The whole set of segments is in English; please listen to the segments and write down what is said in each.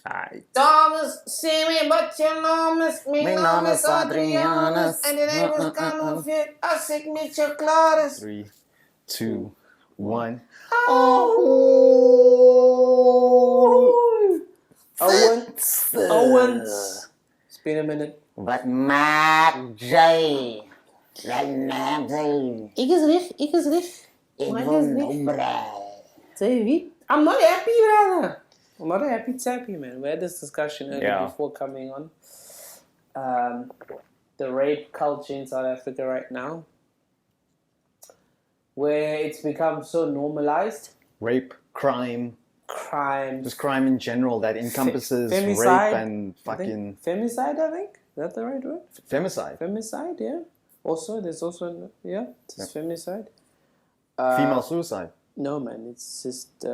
Alright. Thomas, see me, but you know miss me. Me No, no miss miss Adriana's. Adriana's. And the name is counterfeit. I sick me chocolates. 3, 2, 1. Oh. Owens. It's been a minute. Wat maakt jij? Wat maakt jij? Ik is rich. Ik Maar wil is niet. nou blij. Say wie? I'm not happy, brother. I'm not happy. It's happy, man. We had this discussion earlier before coming on. The rape culture in South Africa right now, where it's become so normalized. Rape, crime. Just crime in general that encompasses femicide, rape and fucking... Femicide, I think? Is that the right word? Femicide. Femicide, yeah. There's also, it's femicide. Female suicide. No, man, it's just,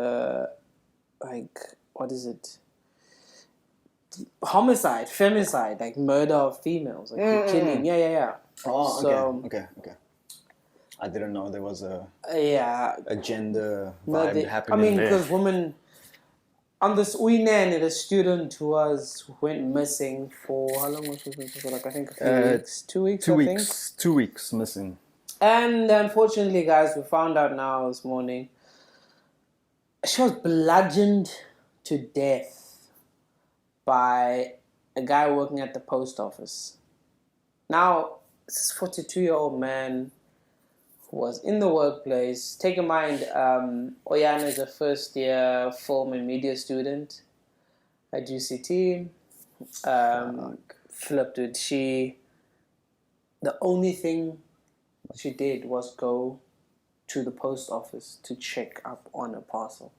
what is it? Homicide, femicide, like murder of females, like killing. Yeah. Oh, so, okay. I didn't know there was a gender no, vibe happening there. Because women... On this Uinan, the student who went missing for how long was it? Like, I think a few weeks, 2 weeks. 2 weeks. 2 weeks missing. And unfortunately, guys, we found out now this morning she was bludgeoned to death by a guy working at the post office. Now, this 42-year-old man was in the workplace. Take in mind, Oyana is a first-year film and media student at UCT. Flipped it. The only thing she did was go to the post office to check up on a parcel.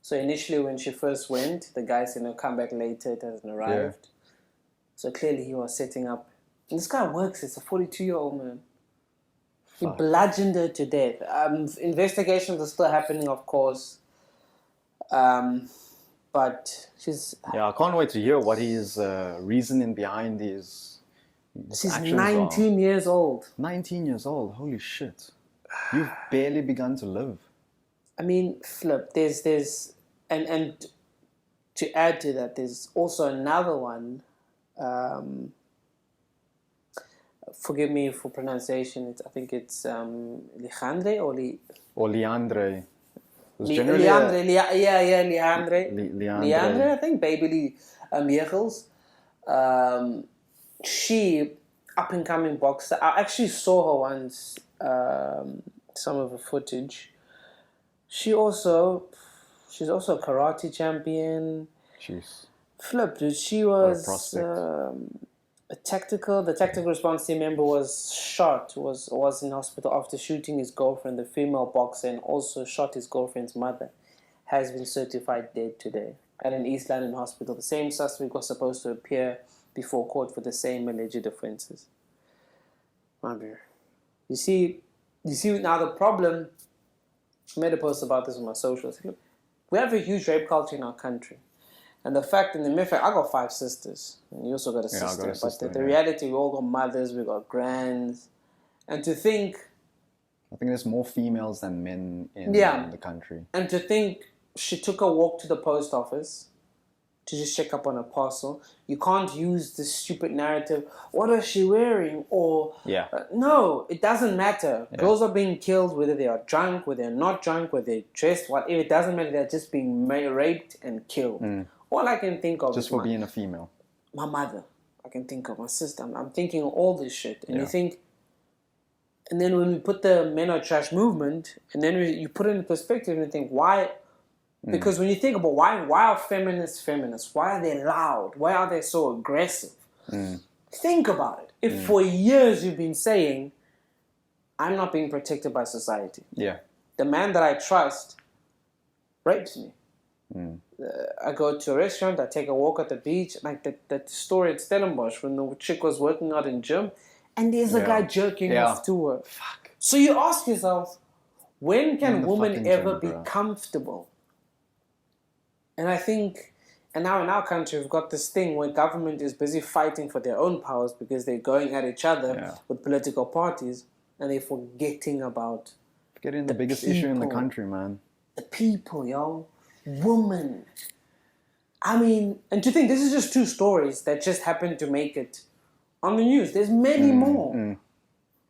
So initially when she first went, the guy said, no, come back later, it hasn't arrived. Yeah. So clearly he was setting up. And this guy works, it's a 42-year-old man. He bludgeoned her to death. Investigations are still happening, of course. But she's... Yeah, I can't wait to hear what his reasoning behind his She's 19 years old. 19 years old, holy shit. You've barely begun to live. I mean, flip, there's... And to add to that, there's also another one... forgive me for pronunciation. I think it's Leandre or Leandre. Leandre. Leandre, I think, baby Michels. She, up-and-coming boxer. I actually saw her once, some of her footage. She's also a karate champion. Jeez. Flipped. She was... The tactical response team member was shot, was in hospital after shooting his girlfriend, the female boxer, and also shot his girlfriend's mother, has been certified dead today at an East London hospital. The same suspect was supposed to appear before court for the same alleged offences. You see now the problem, I made a post about this on my socials. Look, we have a huge rape culture in our country. And the fact, and the mere fact, I got 5 sisters, and you also got a sister. But the reality, we all got mothers, we got grands, and to think... I think there's more females than men in the country. And to think she took a walk to the post office to just check up on a parcel. You can't use this stupid narrative, what is she wearing? Or... no, it doesn't matter. Yeah. Girls are being killed, whether they are drunk, whether they're not drunk, whether they're dressed, whatever. It doesn't matter, they're just being raped and killed. All I can think of just for being a female. My mother. I can think of my sister. I'm thinking of all this shit. And you think... And then when we put the men are trash movement, and then you put it in perspective and you think, why... Because when you think about why are feminists feminists? Why are they loud? Why are they so aggressive? Think about it. If for years you've been saying, I'm not being protected by society. Yeah. The man that I trust rapes me. I go to a restaurant, I take a walk at the beach, like that story at Stellenbosch when the chick was working out in gym, and there's a guy jerking off to her. Fuck. So you ask yourself, when can women ever be comfortable? And I think, and now in our country, we've got this thing where government is busy fighting for their own powers because they're going at each other with political parties, and they're forgetting about... Forgetting the biggest issue in the country, man. The people, yo. Woman. I mean, and to think this is just 2 stories that just happened to make it on the news. There's many more.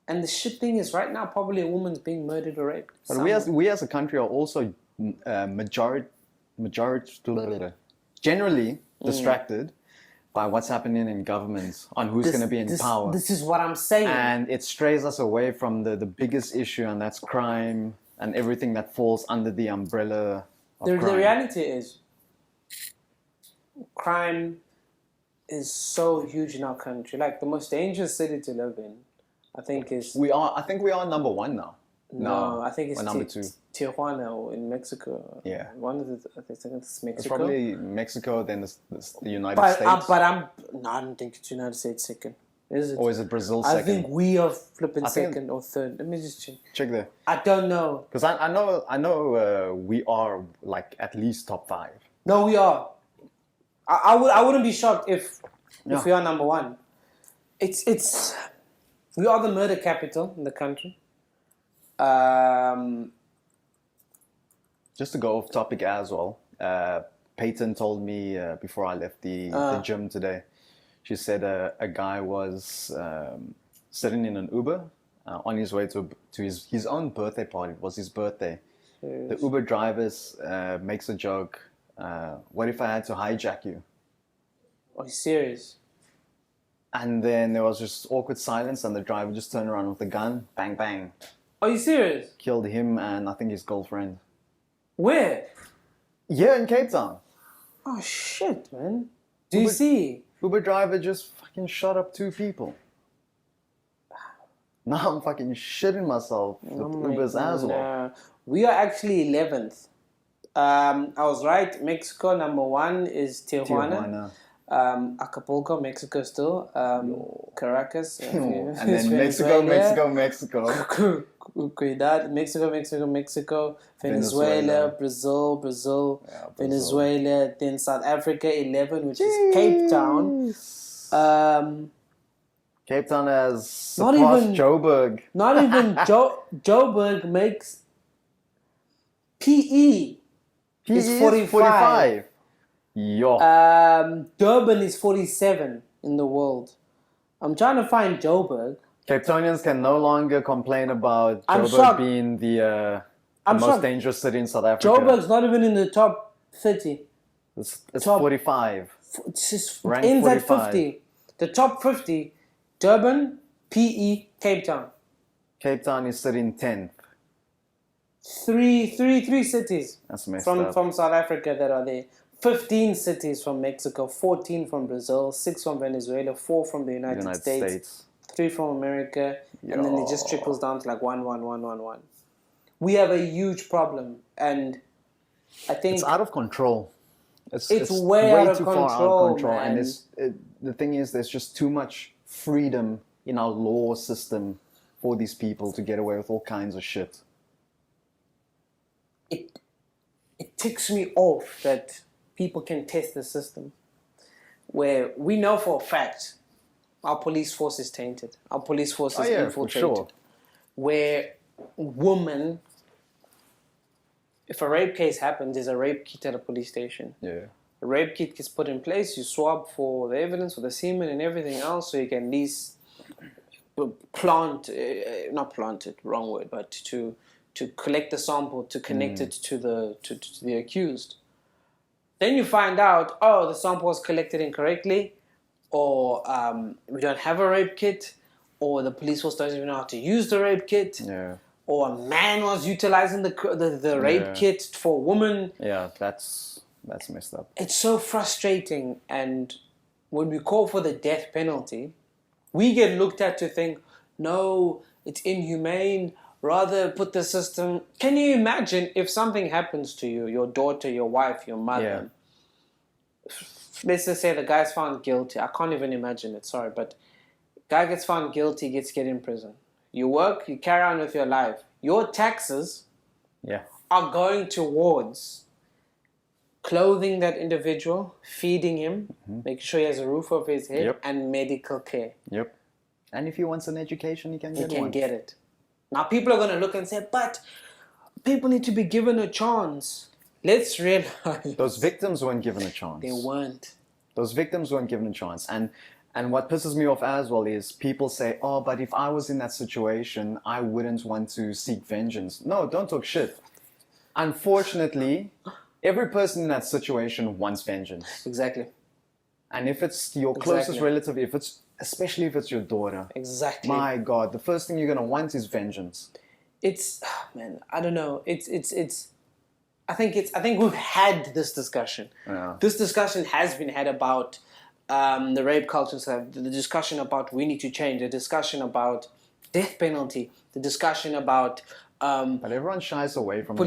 And the shit thing is, right now, probably a woman's being murdered or raped. But we as a country are also generally distracted by what's happening in governments on who's going to be in power. This is what I'm saying. And it strays us away from the biggest issue, and that's crime and everything that falls under the umbrella of crime. The reality is, crime is so huge in our country. Like, the most dangerous city to live in, I think is... I think we are number 1 now. No, I think it's number 2. Tijuana in Mexico. Yeah. One of the, I think it's Mexico. It's probably Mexico, then the United States. I don't think it's United States second. Is it? Or is it Brazil second? I think we are flipping second or third. Let me just check. Check there. I don't know. Because I know we are like at least top 5. No, we are. I wouldn't be shocked if we are number 1. It's we are the murder capital in the country. Just to go off topic as well, Peyton told me before I left the gym today, she said a guy was sitting in an Uber on his way to his own birthday party. It was his birthday. Yes. The Uber driver makes a joke, what if I had to hijack you? Are you serious? And then there was just awkward silence, and the driver just turned around with a gun, bang, bang. Are you serious? Killed him and I think his girlfriend. Where? Yeah, in Cape Town. Oh shit, man. Do you see? Uber driver just fucking shot up 2 people. Now I'm fucking shitting myself with Ubers as well. We are actually 11th. I was right. Mexico number 1 is Tijuana. Acapulco, Mexico still. Caracas. And then Mexico. Mexico, Venezuela, Brazil, yeah, Venezuela, then South Africa 11, which is Cape Town. Cape Town has surpassed Joburg. Not even Joburg makes PE is 45. Yo. Durban is 47 in the world. I'm trying to find Joburg. Cape Townians can no longer complain about Joburg being the most dangerous city in South Africa. Joburg's not even in the top 30. It's top 45. It's just inside 50. The top 50, Durban, PE, Cape Town. Cape Town is sitting 10th. Three cities That's messed up. From South Africa that are there. 15 cities from Mexico, 14 from Brazil, 6 from Venezuela, 4 from the United States, 3 from America, and then it just trickles down to like 1. We have a huge problem, and I think it's out of control. It's way out of too control, far out of control, man. And the thing is, there's just too much freedom in our law system for these people to get away with all kinds of shit. It ticks me off that people can test the system, where we know for a fact our police force is tainted, our police force is infiltrated, for sure. Where women, if a rape case happens, there's a rape kit at a police station. Yeah. A rape kit gets put in place, you swab for the evidence, for the semen and everything else, so you can at least not plant it, wrong word, but to collect the sample, to connect it to the accused. Then you find out, the sample was collected incorrectly, or we don't have a rape kit, or the police force doesn't even know how to use the rape kit, or a man was utilizing the rape kit for a woman. Yeah, that's messed up. It's so frustrating, and when we call for the death penalty, we get looked at to think, no, it's inhumane, rather put the system... Can you imagine if something happens to you, your daughter, your wife, your mother? Yeah. Let's just say the guy's found guilty. I can't even imagine it, sorry, but guy gets found guilty, gets get in prison. You work, you carry on with your life. Your taxes are going towards clothing that individual, feeding him, making sure he has a roof over his head, and medical care. Yep. And if he wants an education, he can get it. Now, people are going to look and say, but people need to be given a chance. let's realize Those victims weren't given a chance. they weren't. Those victims weren't given a chance. And what pisses me off as well is people say, oh, but if I was in that situation, I wouldn't want to seek vengeance. No, don't talk shit. Unfortunately, every person in that situation wants vengeance. Exactly. And if it's your closest relative, especially if it's your daughter. Exactly. My God, the first thing you're going to want is vengeance. It's, man, I don't know. I think we've had this discussion. Yeah. This discussion has been had about the rape culture, the discussion about we need to change, the discussion about death penalty, the discussion about but everyone shies away from the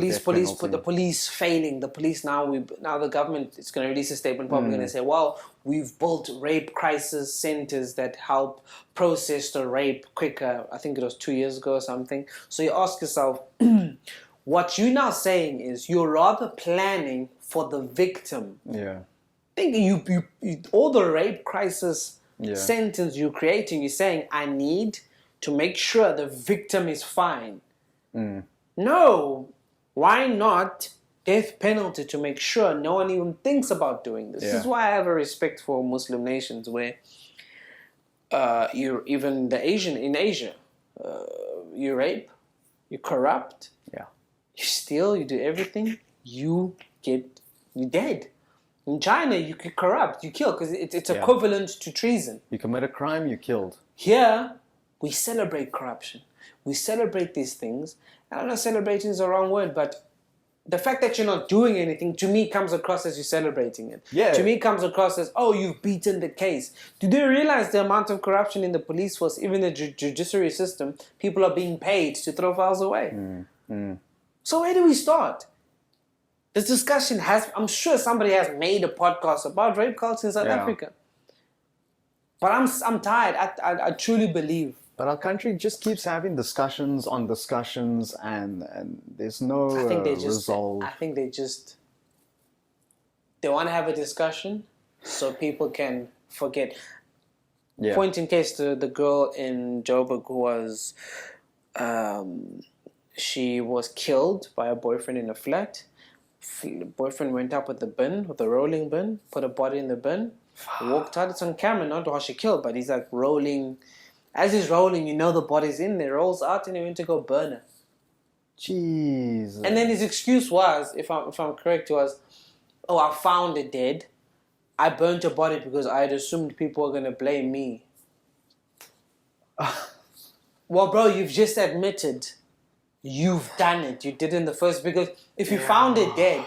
police failing. The police now the government is going to release a statement, probably going to say, well, we've built rape crisis centers that help process the rape quicker. I think it was 2 years ago or something. So you ask yourself, what you're now saying is you're rather planning for the victim. Yeah. I think you all the rape crisis sentence you're creating, you're saying, I need to make sure the victim is fine. No, why not death penalty to make sure no one even thinks about doing this? This is why I have a respect for Muslim nations where you're even in Asia, you rape, you corrupt, you steal, you do everything, you're dead. In China, you could corrupt, you kill, because it's equivalent to treason. You commit a crime, you're killed. Here, we celebrate corruption. We celebrate these things. And I know celebrating is the wrong word, but the fact that you're not doing anything, to me, comes across as you're celebrating it. Yeah. To me, it comes across as, oh, you've beaten the case. Do they realize the amount of corruption in the police force, even the judiciary system? People are being paid to throw files away. So where do we start? This discussion I'm sure somebody has made a podcast about rape culture in South Africa. But I'm tired. I truly believe. But our country just keeps having discussions on discussions, and there's no resolve. I think they want to have a discussion so people can forget. Yeah. Point in case to the girl in Joburg who was, she was killed by a boyfriend in a flat. The boyfriend went up with the rolling bin, put a body in the bin, walked out. It's on camera, not how she killed, but he's like rolling. As he's rolling, you know the body's in there, rolls out, and he went to go burn her. Jeez. And then his excuse was, if I'm correct, was, oh, I found it dead. I burnt your body because I had assumed people were going to blame me. Well, bro, you've just admitted you've done it. You did it in the first, because if you found it dead,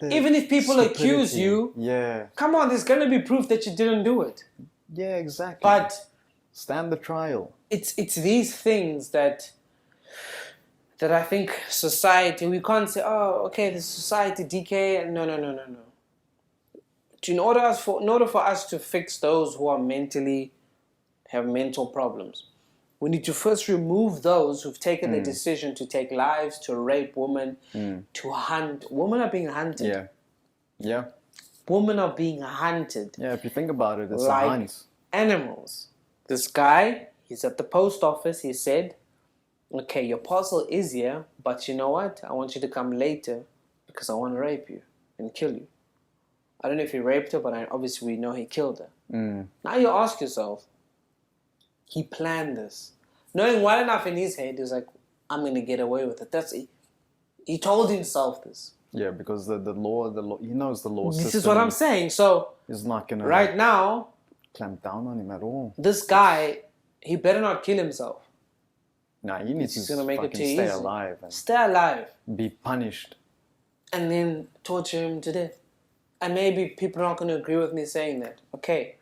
even if people accuse you, come on, there's going to be proof that you didn't do it. Yeah, exactly. But stand the trial. It's these things that I think society, we can't say, oh, okay, the society decay. No. In order for us to fix those who are have mental problems, we need to first remove those who've taken the decision to take lives, to rape women, to hunt. Women are being hunted. Yeah. Women are being hunted. Yeah, if you think about it, it's like a hunt. Animals. This guy, he's at the post office. He said, okay, your parcel is here, but you know what? I want you to come later because I want to rape you and kill you. I don't know if he raped her, but obviously we know he killed her. Now you ask yourself, he planned this. Knowing well enough in his head, he was like, I'm going to get away with it. That's it. He told himself this. Yeah, because the law, he knows the law system. This is what I'm saying. So, is not going to right now, clamp down on him at all. This guy, he better not kill himself. Nah, he needs to make fucking it stay alive. And stay alive. be punished. And then torture him to death. And maybe people are not going to agree with me saying that. Okay.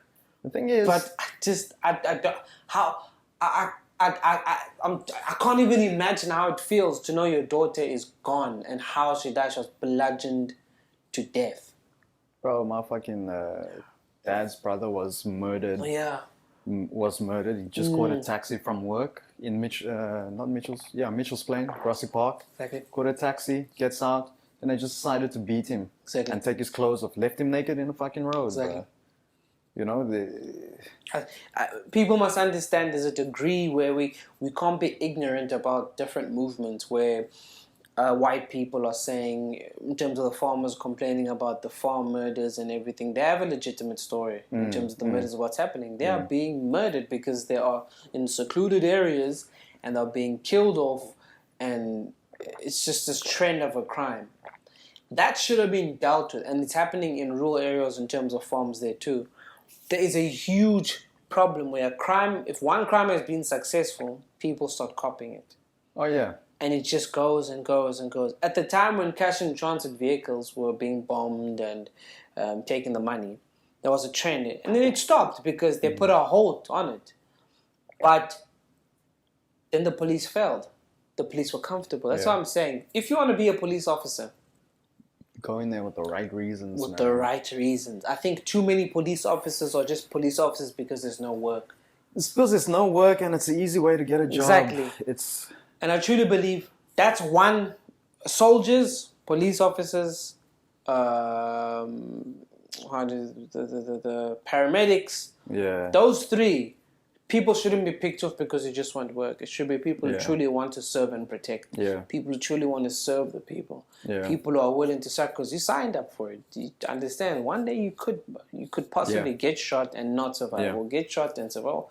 The thing is... But I can't even imagine how it feels to know your daughter is gone and how she died. She was bludgeoned to death. Bro, my fucking dad's brother was murdered. Oh, yeah. Was murdered. He just caught a taxi from work in Mitchell's Plain, Grassy Park. Exactly. Caught a taxi, gets out, and they just decided to beat him. Exactly. And take his clothes off. Left him naked in the fucking road. Exactly. You know, people must understand there's a degree where we can't be ignorant about different movements where white people are saying, in terms of the farmers complaining about the farm murders and everything, they have a legitimate story in terms of the murders of what's happening. They are being murdered because they are in secluded areas and are being killed off, and it's just this trend of a crime. That should have been dealt with, and it's happening in rural areas in terms of farms there too. There is a huge problem where if one crime has been successful, people start copying it. Oh, yeah. And it just goes and goes and goes. At the time when cash and transit vehicles were being bombed and taking the money, there was a trend. And then it stopped because they put a halt on it. But then the police failed. The police were comfortable. That's what I'm saying. If you want to be a police officer, go in there with the right reasons. With the right reasons. I think too many police officers are just police officers because there's no work. It's because there's no work and it's an easy way to get a job. Exactly. And I truly believe that's one. Soldiers, police officers, the paramedics. Yeah. Those three, people shouldn't be picked off because they just want work. It should be people who truly want to serve and protect. Yeah. People who truly want to serve the people. Yeah. People who are willing to sacrifice. Because you signed up for it. You understand? One day you could possibly get shot and not survive, or get shot and survive.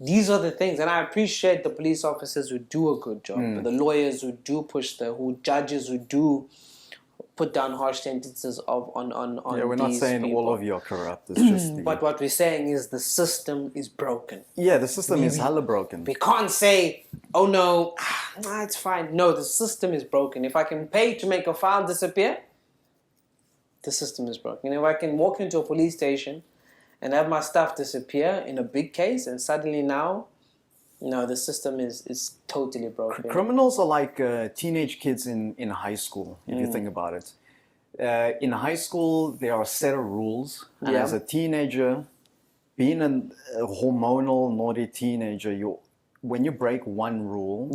These are the things, and I appreciate the police officers who do a good job, the lawyers who do push judges who do put down harsh sentences on Yeah, we're not saying people. all of you are corrupt. It's just But what we're saying is the system is broken. Yeah, the system is hella broken. We can't say, oh no, it's fine. No, the system is broken. If I can pay to make a file disappear, the system is broken. If I can walk into a police station and have my stuff disappear in a big case, and suddenly now, the system is totally broken. Criminals are like teenage kids in high school, if you think about it. In high school, there are a set of rules. And as a teenager, being a hormonal, naughty teenager, when you break one rule,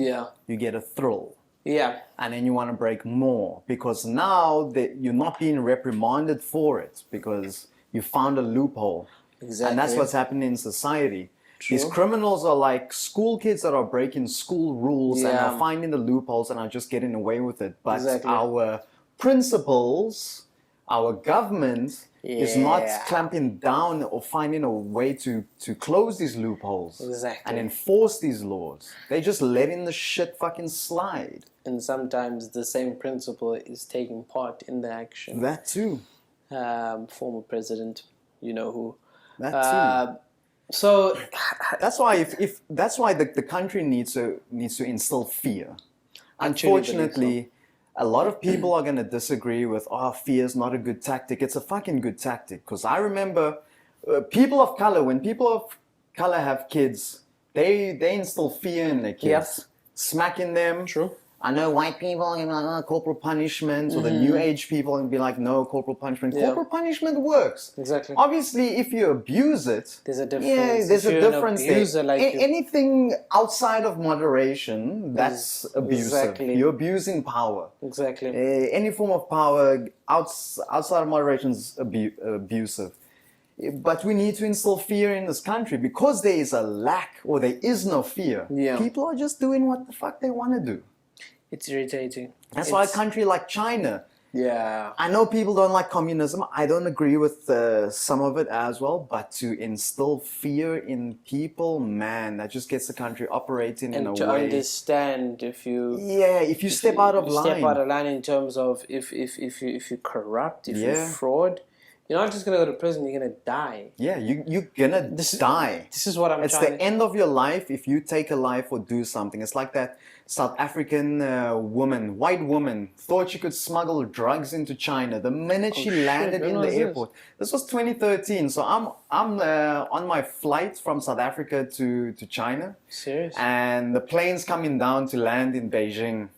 you get a thrill. Yeah. And then you want to break more because now you're not being reprimanded for it because you found a loophole. Exactly. And that's what's happening in society. True. These criminals are like school kids that are breaking school rules and are finding the loopholes and are just getting away with it. But our principals, our government is not clamping down or finding a way to close these loopholes and enforce these laws. They're just letting the shit fucking slide. And sometimes the same principal is taking part in the action. That too. Former president, you know who. That too. So that's why that's why the country needs to instill fear. Unfortunately, a lot of people are going to disagree with, fear is not a good tactic. It's a fucking good tactic. Because I remember people of color, when people of color have kids, they instill fear in their kids. Smacking them. True. I know white people are going to be like, corporal punishment, or the new age people are going to be like, no, corporal punishment. Corporal punishment works. Exactly. Obviously, if you abuse it, there's a difference. Yeah, there's a difference there. Like anything outside of moderation, that's abusive. Exactly. You're abusing power. Exactly. Any form of power outside of moderation is abusive. But we need to instill fear in this country because there is a lack or there is no fear. Yeah. People are just doing what the fuck they want to do. It's irritating. That's why a country like China. Yeah. I know people don't like communism. I don't agree with some of it as well. But to instill fear in people, man, that just gets the country operating in a way. And to understand if you step out of line. Step out of line in terms of if you corrupt, if you fraud, you're not just gonna go to prison. You're gonna die. Yeah, you're gonna die. This is what I'm. It's the end of your life if you take a life or do something. It's like that South African white woman, thought she could smuggle drugs into China the minute she landed in the airport. This was 2013. So I'm on my flight from South Africa to China. Serious? And the plane's coming down to land in Beijing.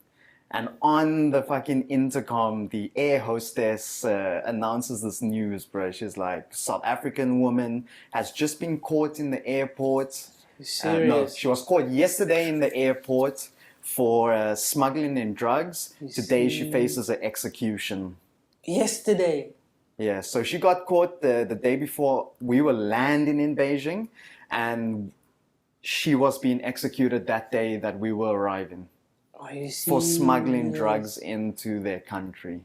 And on the fucking intercom, the air hostess announces this news, bro. She's like, South African woman has just been caught in the airport. Serious? No, she was caught yesterday in the airport for smuggling in drugs. Today she faces an execution. Yesterday? Yeah, so she got caught the day before we were landing in Beijing. And she was being executed that day that we were arriving. Are you for smuggling serious? drugs into their country.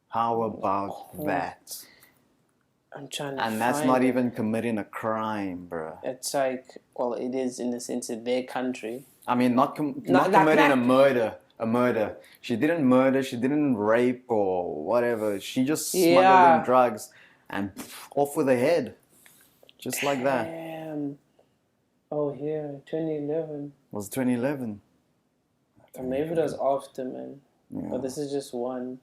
How about that? I'm trying to And that's find not it. even committing a crime, bro. It's like, well, it is in the sense of their country. I mean, not committing a murder. She didn't murder, she didn't rape or whatever. She just smuggled in drugs and off with her head. Just like that. Damn. Oh, here, 2011. It was 2011. Or maybe it was after, man. Yeah. But this is just one.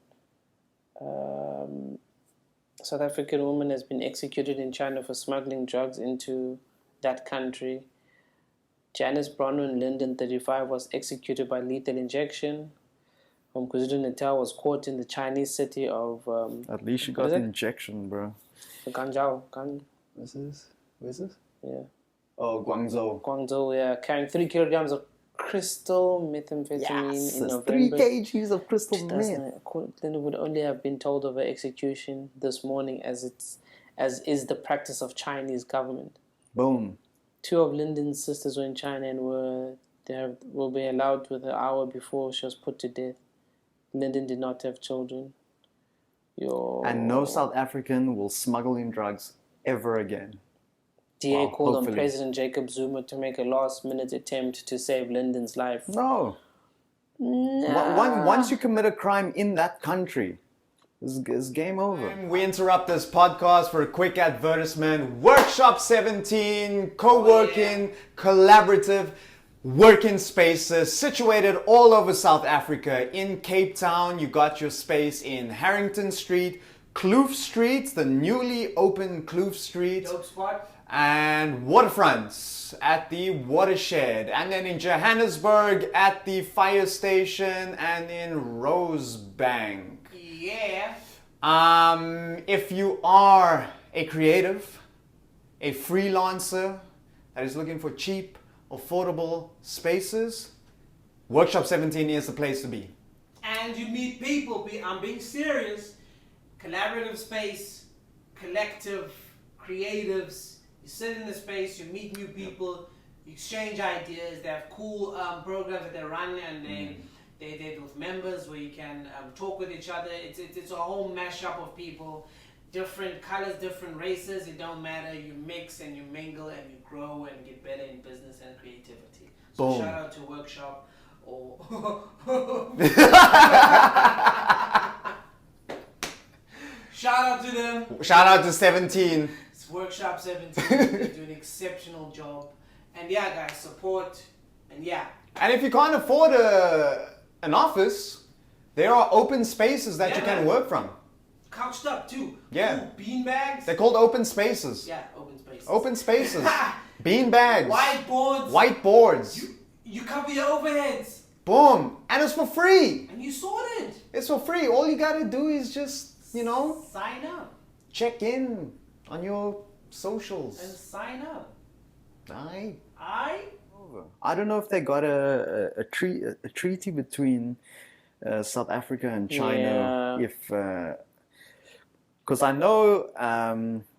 South African woman has been executed in China for smuggling drugs into that country. Janice Bronwyn Linden, 35, was executed by lethal injection. KwaZulu-Natal was caught in the Chinese city of... At least she got the injection, bro. Guangzhou. Where's this? Yeah. Oh, Guangzhou. Guangzhou, yeah. Carrying 3 kilograms of crystal methamphetamine in November. 3 kgs of crystal meth. Linden would only have been told of her execution this morning as is the practice of Chinese government. Boom. 2 of Linden's sisters were in China and will be allowed with an hour before she was put to death. Linden did not have children. And no South African will smuggle in drugs ever again. DA called on President Jacob Zuma to make a last-minute attempt to save Linden's life. No. Once you commit a crime in that country, it's game over. We interrupt this podcast for a quick advertisement. Workshop 17, co-working, collaborative working spaces situated all over South Africa. In Cape Town, you got your space in Harrington Street, Kloof Street, the newly opened Kloof Street. Dope spot. And Waterfronts at the Watershed, and then in Johannesburg at the fire station, and in Rosebank. Yeah. If you are a creative, a freelancer that is looking for cheap, affordable spaces, Workshop 17 is the place to be. And you meet people. I'm being serious. Collaborative space, collective, creatives. You sit in the space, you meet new people, you exchange ideas. They have cool programs that they run, and they with members where you can talk with each other. It's a whole mashup of people, different colors, different races. It don't matter. You mix and you mingle and you grow and get better in business and creativity. So Boom. Shout out to Workshop or shout out to them. Shout out to 17. Workshop 17, they do an exceptional job. And yeah, guys, support. And yeah. And if you can't afford an office, there are open spaces that you can work from. Couched up too. Yeah. Ooh, bean bags. They're called open spaces. Yeah, open spaces. Open spaces. Bean bags. Whiteboards. Whiteboards. You cover your overheads. Boom. And it's for free. And you sorted. It's for free. All you gotta do is just, sign up. check in on your socials. And sign up. I don't know if they got a treaty between South Africa and China. Yeah. Because I know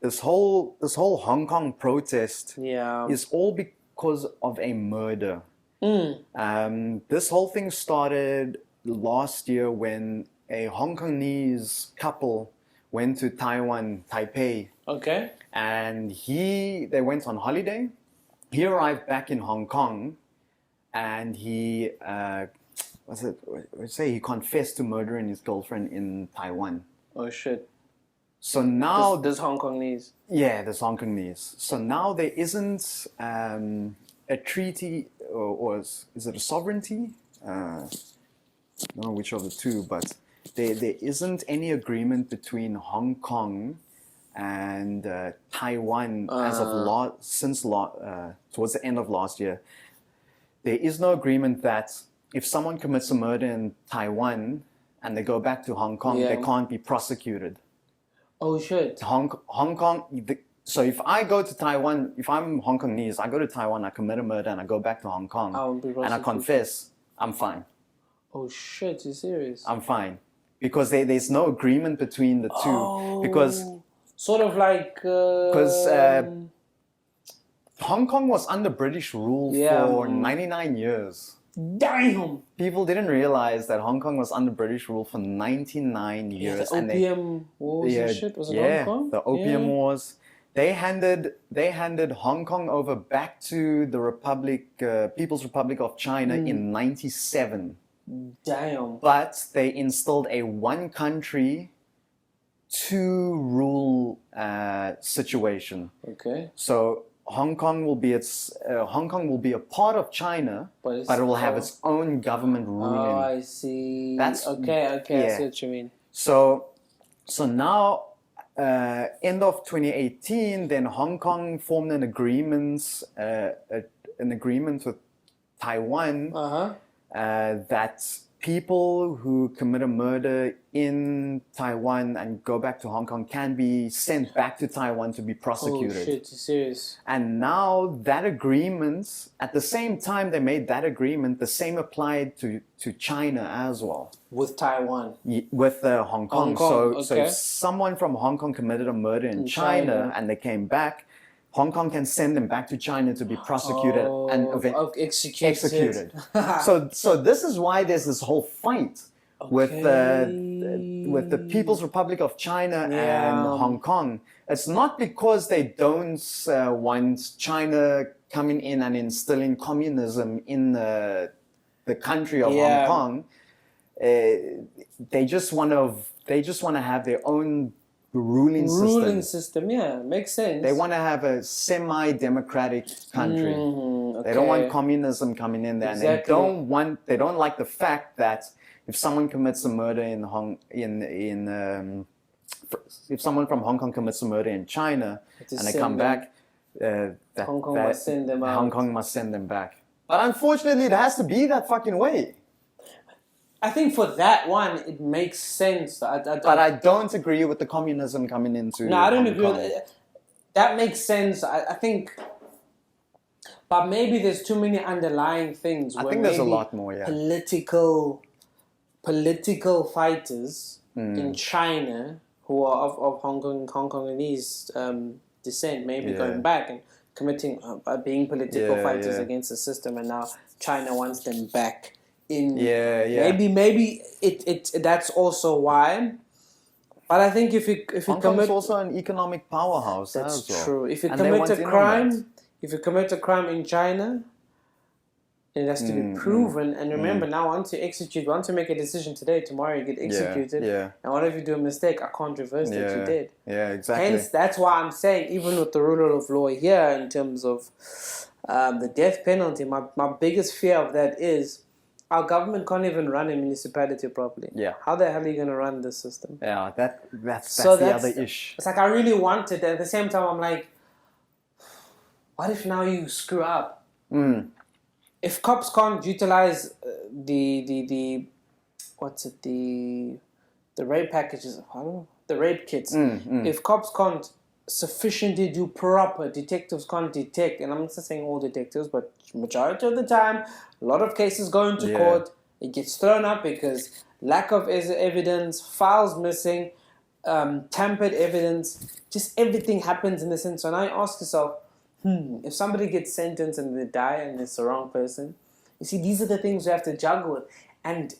this whole Hong Kong protest is all because of a murder. This whole thing started last year when a Hong Kongese couple went to Taiwan, Taipei. Okay. And they went on holiday. He arrived back in Hong Kong, and he he confessed to murdering his girlfriend in Taiwan. Oh shit. So now this Hong Kongese. Yeah, this Hong Kongese. So now there isn't a treaty, or is it a sovereignty? I don't know which of the two, but there isn't any agreement between Hong Kong and Taiwan as of towards the end of last year. There is no agreement that if someone commits a murder in Taiwan and they go back to Hong Kong, they can't be prosecuted. Oh shit. Hong Kong. So if I go to Taiwan, if I'm Hong Kongese, I go to Taiwan, I commit a murder, and I go back to Hong Kong, and I confess, I'm fine. Oh shit, you serious? I'm fine. Because there's no agreement between the two. Because sort of like... Hong Kong was under British rule for 99 years. Damn. People didn't realize that Hong Kong was under British rule for 99 years. The Opium Wars and shit. Was it Hong Kong? The Opium Wars. They handed Hong Kong over back to the People's Republic of China in 97. Damn. But they instilled a one country, two rule situation. Okay. So Hong Kong will be a part of China, but it will have its own government ruling. Oh, I see. That's okay. I see what you mean. So now, end of 2018, then Hong Kong formed an agreement with Taiwan that people who commit a murder in Taiwan and go back to Hong Kong can be sent back to Taiwan to be prosecuted. Oh shit, you serious? And now that agreement, at the same time they made that agreement, the same applied to China as well. With Taiwan? With Hong Kong. Okay. So if someone from Hong Kong committed a murder in China and they came back, Hong Kong can send them back to China to be prosecuted and executed. So this is why there's this whole fight with the People's Republic of China and Hong Kong. It's not because they don't want China coming in and instilling communism in the country of Hong Kong. They just want to have their own ruling system. Yeah, makes sense. They want to have a semi-democratic country. They don't want communism coming in there, Exactly. and they don't like the fact that if someone commits a murder if someone from Hong Kong commits a murder in China and they come back, Hong Kong must send them out. Hong Kong must send them back. But unfortunately, it has to be that fucking way. I think for that one, it makes sense. But I don't agree with the communism coming into. No, I don't Hong agree Kong. with it. That makes sense. I think, but maybe there's too many underlying things. I think there's a lot more. Yeah. Political fighters in China who are of Hong Kongese descent, maybe going back and committing, being political fighters against the system, and now China wants them back. Maybe it that's also why. But I think if you Hong Kong is also an economic powerhouse. That's as well. true. If you And commit a crime in China, it has to be proven. And remember, now once you make a decision today, tomorrow you get executed. And what if you do a mistake? I can't reverse that you did. Yeah, exactly. Hence, that's why I'm saying, even with the rule of law here, in terms of the death penalty, my biggest fear of that is our government can't even run a municipality properly. Yeah. How the hell are you going to run this system? Yeah, that's the other issue. It's like I really want it. At the same time, I'm like, what if now you screw up? If cops can't utilize the rape packages, the rape kits. If cops can't sufficiently do proper, detectives can't detect, and I'm not saying all detectives, but majority of the time, a lot of cases go into court, it gets thrown up because lack of evidence, files missing, tampered evidence, just everything happens in the sense. So now you ask yourself, if somebody gets sentenced and they die and it's the wrong person, you see, these are the things we have to juggle with. And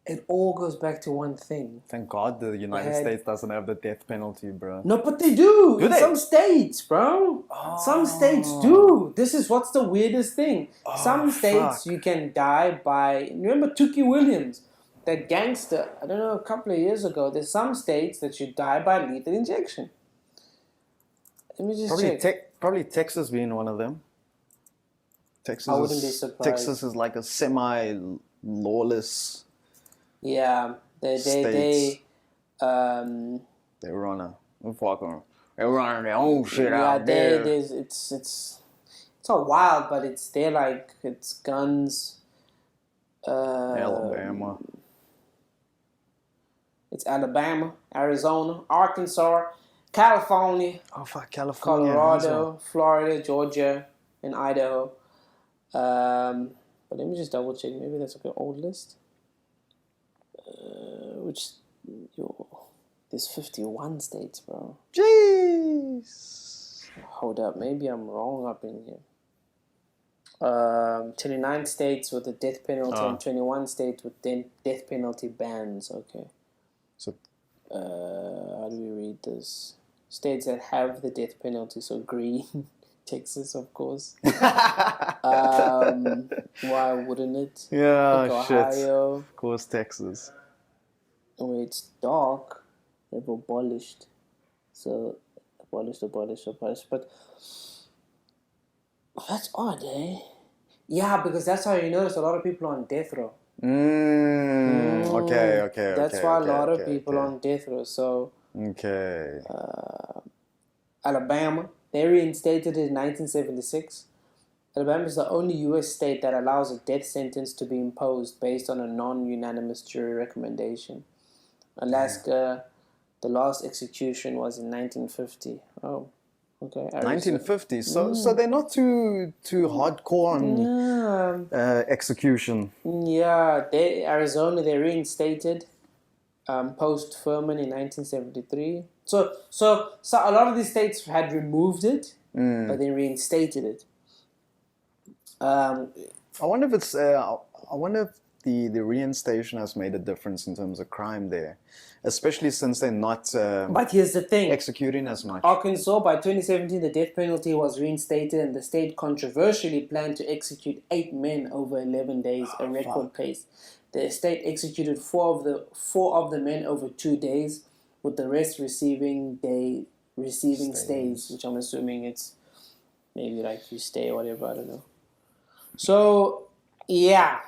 it all goes back to one thing. Thank God the United States doesn't have the death penalty, bro. No, but they do. Do they? Some states, bro. Some states do. This is what's the weirdest thing. Some states you can die by... Remember Tookie Williams, that gangster, I don't know, a couple of years ago. There's some states that you die by lethal injection. Let me just check. Probably Texas being one of them. I wouldn't be surprised. Texas is like a semi-lawless... Yeah, they run their own shit out there. It's not wild, but it's guns. Alabama. It's Alabama, Arizona, Arkansas, California. Oh fuck, California, Colorado, Florida, Georgia, and Idaho. But let me just double check. Maybe that's like an old list. There's 51 states, bro. Jeez. Hold up, maybe I'm wrong up in here. 29 states with the death penalty and 21 states with death penalty bans. Okay. So, how do we read this? States that have the death penalty, so green. Texas, of course. Why wouldn't it? yeah, like shit. Ohio. Of course, Texas. Where it's dark, they've abolished. So, abolished. But that's odd, eh? Yeah, because that's how you notice a lot of people on death row. Okay. That's why a lot of people on death row. So, okay. Alabama, they reinstated it in 1976. Alabama is the only U.S. state that allows a death sentence to be imposed based on a non-unanimous jury recommendation. Alaska, the last execution was in 1950. Oh, okay. 1950. So they're not too hardcore on execution. Yeah, Arizona, they reinstated post Furman in 1973. So a lot of these states had removed it, but they reinstated it. I wonder if it's. I wonder if the reinstation has made a difference in terms of crime there, especially since they're not. But here's the thing: executing as much. Arkansas, by 2017, the death penalty was reinstated, and the state controversially planned to execute 8 men over 11 days, a record pace. The state executed four of the men over 2 days, with the rest receiving stays, which I'm assuming it's maybe like you stay or whatever. I don't know. So, yeah.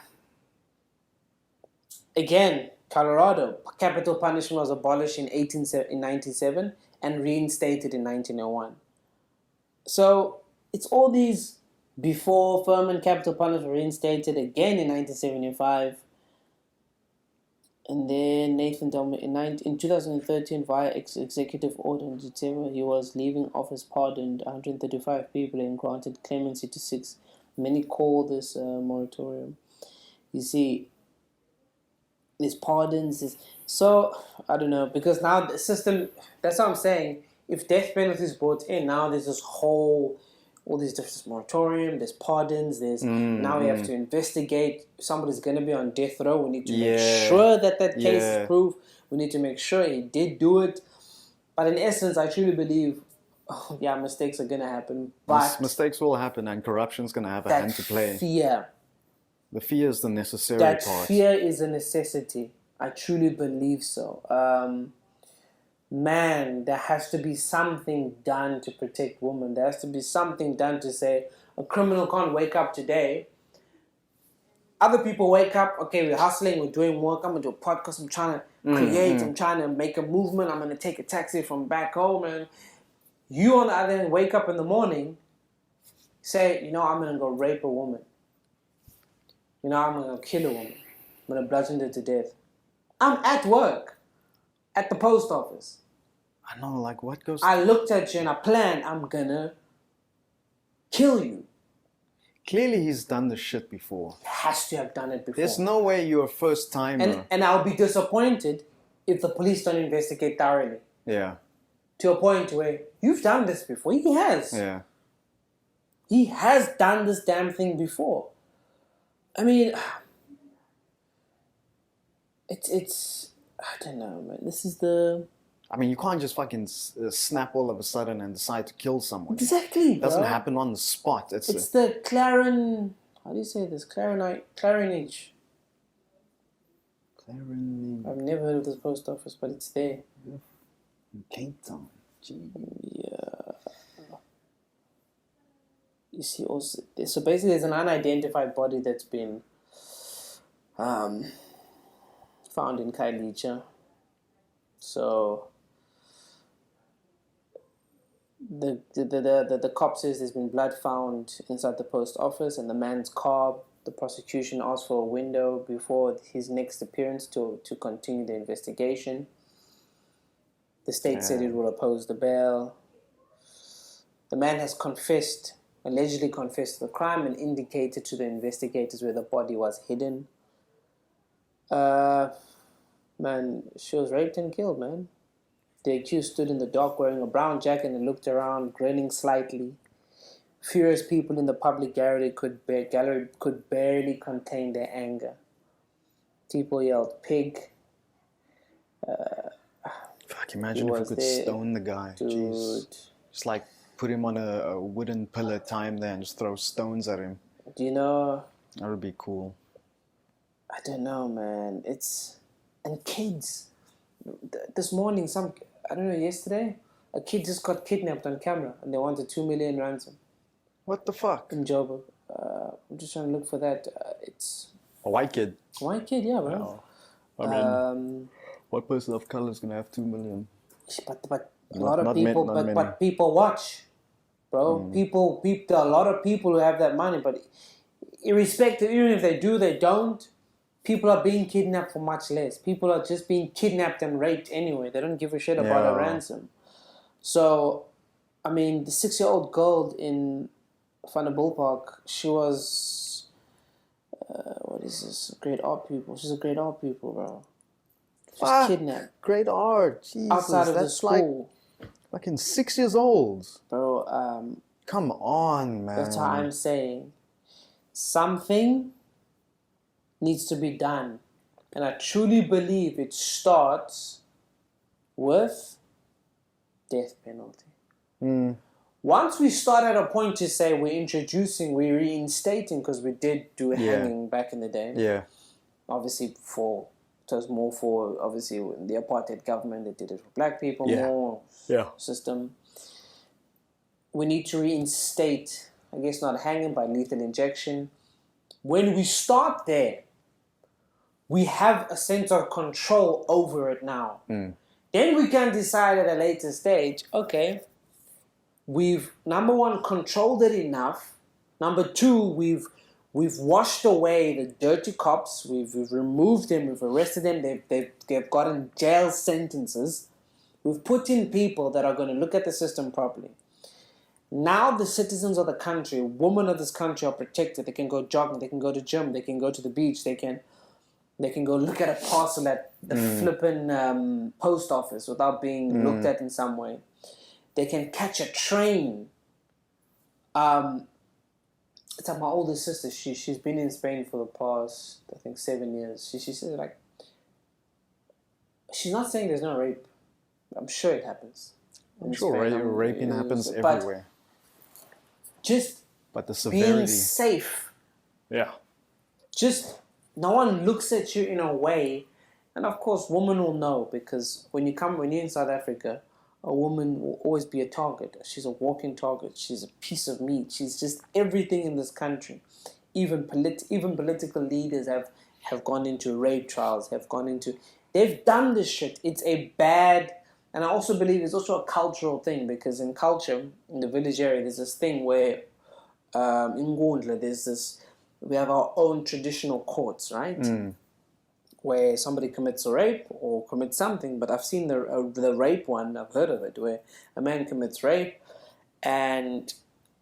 Again, Colorado, capital punishment was abolished in 1997 and reinstated in 1901. So, it's all these before Furman capital punishment reinstated again in 1975. And then Nathan Delman in 2013 via executive order in December, he was leaving office pardoned 135 people and granted clemency to 6. Many call this moratorium. You see, these pardons so I don't know, because now the system, that's what I'm saying, if death penalty is brought in, now there's this all these different moratorium, there's pardons, there's now we have to investigate. If somebody's going to be on death row, we need to make sure that case is proved. We need to make sure he did do it. But in essence, I truly believe, mistakes are going to happen. But mistakes will happen, and corruption's going to have a hand to play. The fear is the necessary part. That fear is a necessity. I truly believe so. Man, there has to be something done to protect women. There has to be something done to say a criminal can't wake up today. Other people wake up, okay, we're hustling, we're doing work, I'm going to do a podcast, I'm trying to create, I'm trying to make a movement, I'm going to take a taxi from back home. And you, on the other hand, wake up in the morning, say, I'm going to go rape a woman. I'm going to kill a woman. I'm going to bludgeon her to death. I'm at work, at the post office. I know, like, what goes... I looked at you and I planned, I'm going to kill you. Clearly he's done this shit before. He has to have done it before. There's no way you're a first timer. And I'll be disappointed if the police don't investigate thoroughly. Yeah. To a point where, you've done this before. He has. Yeah. He has done this damn thing before. I mean, it's I don't know, man. This is the... I mean, you can't just fucking snap all of a sudden and decide to kill someone. Exactly, It doesn't happen on the spot. It's the Claren... How do you say this? Clarinage. Clarinage. I've never heard of this post office, but it's there. In Cape Town. Gee. Yeah. You see also... So basically, there's an unidentified body that's been found in Nqayi. So... The cop says there's been blood found inside the post office and the man's car. The prosecution asked for a window before his next appearance to continue the investigation. The state said it will oppose the bail. The man has allegedly confessed the crime and indicated to the investigators where the body was hidden. Man, she was raped and killed, man. The accused stood in the dock wearing a brown jacket and looked around, grinning slightly. furious people in the public gallery could barely contain their anger. People yelled "pig." Fuck! Imagine if we could stone the guy. Dude. Jeez. Just like put him on a wooden pillar, tie him there, and just throw stones at him. Do you know? That would be cool. I don't know, man. And kids. This morning, yesterday, a kid just got kidnapped on camera, and they wanted 2 million ransom. What the fuck? In Joburg. I'm just trying to look for that. It's a white kid. A white kid, yeah, bro. No. I mean, what person of color is gonna have 2 million? But a lot of people, but people watch, bro. People. There are a lot of people who have that money, but irrespective, even if they do, they don't. People are being kidnapped for much less. People are just being kidnapped and raped anyway. They don't give a shit about a ransom. So, I mean, the 6-year-old girl in Van der Bulpark, she was, what is this? Grade art pupil. She's a grade art pupil, bro. She's kidnapped. Grade art. Jesus, outside of the school. Like in 6 years old. Bro, come on, man. That's how I'm saying. Something needs to be done. And I truly believe it starts with death penalty. Once we start at a point to say we're reinstating, because we did do hanging back in the day. Yeah. Obviously it was more for, obviously, the apartheid government, they did it for black people, more system. We need to reinstate, I guess not hanging, but lethal injection. When we start there, we have a sense of control over it now. Then we can decide at a later stage, okay, we've, number one, controlled it enough. Number two, we've washed away the dirty cops. We've removed them. We've arrested them. They've gotten jail sentences. We've put in people that are going to look at the system properly. Now the citizens of the country, women of this country, are protected. They can go jogging. They can go to gym. They can go to the beach. They can go look at a parcel at the flippin' post office without being looked at in some way. They can catch a train. It's like my older sister. She's been in Spain for the past, I think, 7 years. She says, like, she's not saying there's no rape. I'm sure it happens. I'm sure raping happens everywhere. But the severity. Being safe. Yeah. Just no one looks at you in a way, and of course, women will know, because when you're in South Africa, a woman will always be a target. She's a walking target. She's a piece of meat. She's just everything in this country. Even political leaders have gone into rape trials, they've done this shit. It's a bad, and I also believe it's also a cultural thing, because in culture, in the village area, there's this thing where, in Ngundla, we have our own traditional courts, right? Where somebody commits a rape or commits something, but I've seen the rape one, I've heard of it, where a man commits rape and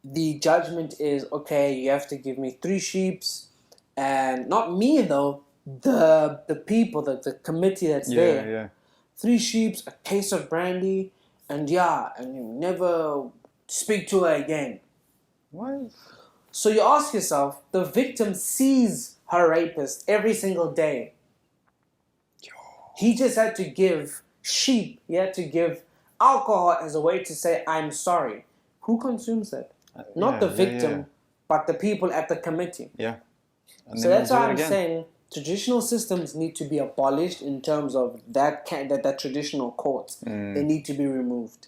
the judgment is, okay, you have to give me 3 sheeps, and not me though, the people, the committee that's there. Yeah. 3 sheeps, a case of brandy, and you never speak to her again. What? So you ask yourself, the victim sees her rapist every single day. He just had to give sheep, he had to give alcohol as a way to say, I'm sorry. Who consumes that? Not the victim, but the people at the committee. Yeah. So that's why I'm saying traditional systems need to be abolished in terms of that traditional courts. They need to be removed.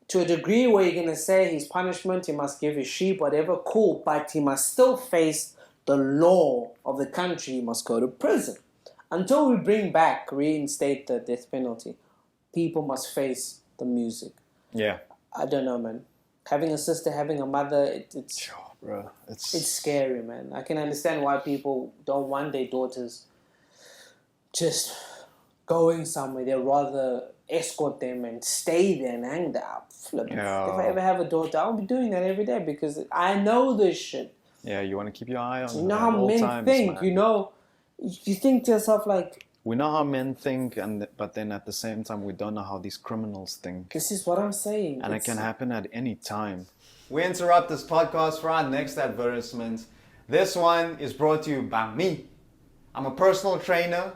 To a degree where you're going to say his punishment, he must give his sheep, whatever, cool, but he must still face the law of the country. He must go to prison. Until we reinstate the death penalty, people must face the music. Yeah. I don't know, man. Having a sister, having a mother, it's scary, man. I can understand why people don't want their daughters just going somewhere. They'd rather escort them and stay there and hang there. Flip. Yeah. If I ever have a daughter, I'll be doing that every day, because I know this shit. Yeah, you want to keep your eye on her. You know how men think, man. You know, you think to yourself like, We know how men think, but then at the same time, we don't know how these criminals think. This is what I'm saying. And it can happen at any time. We interrupt this podcast for our next advertisement. This one is brought to you by me. I'm a personal trainer.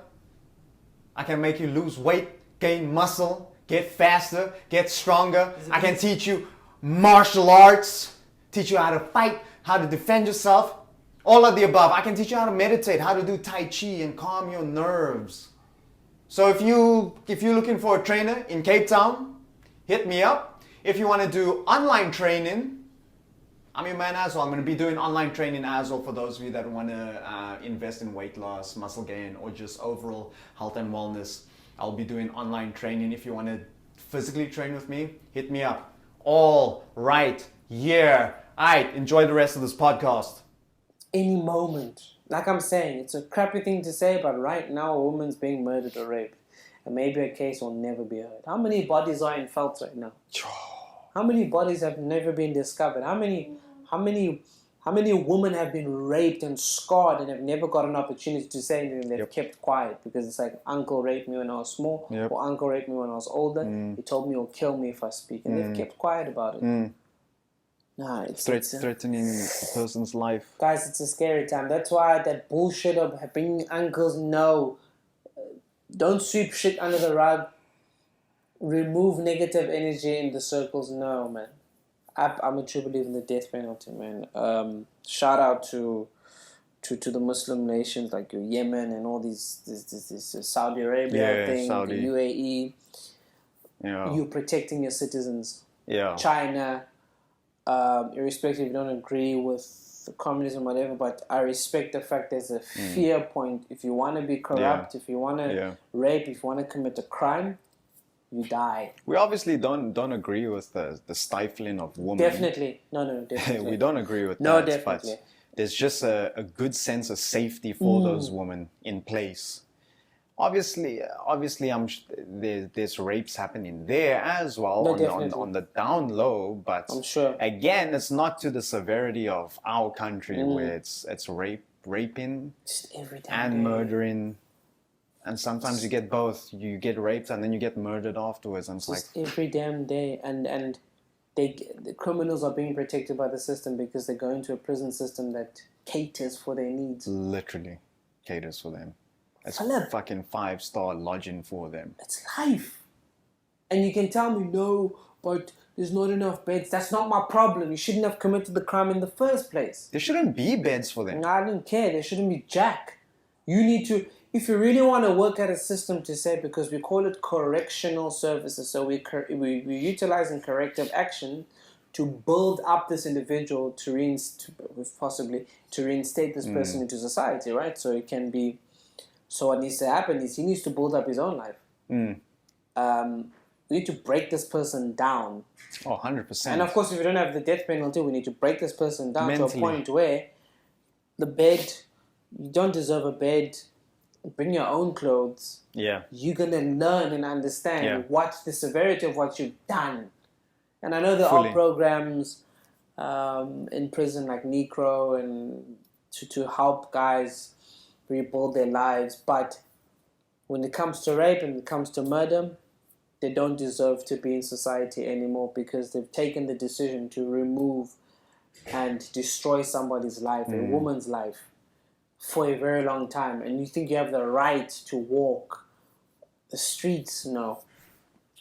I can make you lose weight, gain muscle, get faster, get stronger. I can teach you martial arts, teach you how to fight, how to defend yourself. All of the above. I can teach you how to meditate, how to do Tai Chi and calm your nerves. So if you're looking for a trainer in Cape Town, hit me up. If you want to do online training, I'm your man as well. I'm going to be doing online training as well for those of you that want to invest in weight loss, muscle gain, or just overall health and wellness. I'll be doing online training. If you want to physically train with me, hit me up. All right, yeah. All right, enjoy the rest of this podcast. Any moment. Like I'm saying, it's a crappy thing to say, but right now a woman's being murdered or raped. And maybe a case will never be heard. How many bodies are in Phelps right now? How many bodies have never been discovered? How many women have been raped and scarred and have never got an opportunity to say anything? They've kept quiet because it's like, uncle raped me when I was small, or uncle raped me when I was older. He told me he'll kill me if I speak, and they've kept quiet about it. Nah, it's threatening the person's life. Guys, it's a scary time. That's why that bullshit of bringing uncles, no. Don't sweep shit under the rug. Remove negative energy in the circles. No, man. I'm a true believer in the death penalty, man. Shout out to the Muslim nations like Yemen and all these Saudi Arabia thing, Saudi. the UAE. You're protecting your citizens. China. Irrespective if you don't agree with communism or whatever, but I respect the fact there's a fear point. If you want to be corrupt, if you want to rape, if you want to commit a crime, you die. We obviously don't agree with the stifling of women. Definitely. No, definitely. We don't agree with that. No, definitely. But there's just a good sense of safety for those women in place. Obviously, there's rapes happening there as well on the down low, but I'm sure. Again, it's not to the severity of our country where it's raping and murdering, and sometimes you get both. You get raped and then you get murdered afterwards, and it's just like every damn day, and the criminals are being protected by the system because they go into a prison system that caters for their needs. Literally caters for them. It's fucking 5-star lodging for them. It's life. And you can tell me, no, but there's not enough beds. That's not my problem. You shouldn't have committed the crime in the first place. There shouldn't be beds for them. No, I don't care. There shouldn't be jack. You need to, if you really want to work at a system to say, because we call it correctional services, so we're utilizing corrective action to build up this individual to reinstate this person into society, right? So it can be... So what needs to happen is he needs to build up his own life. We need to break this person down. Oh, 100%. And of course, if you don't have the death penalty, we need to break this person down mentally, to a point where the bed, you don't deserve a bed. Bring your own clothes. Yeah. You're going to learn and understand what the severity of what you've done. And I know there are programs in prison like Nqayi and to help guys rebuild their lives, but when it comes to rape and it comes to murder, they don't deserve to be in society anymore because they've taken the decision to remove and destroy somebody's life, a woman's life, for a very long time. And you think you have the right to walk the streets? No,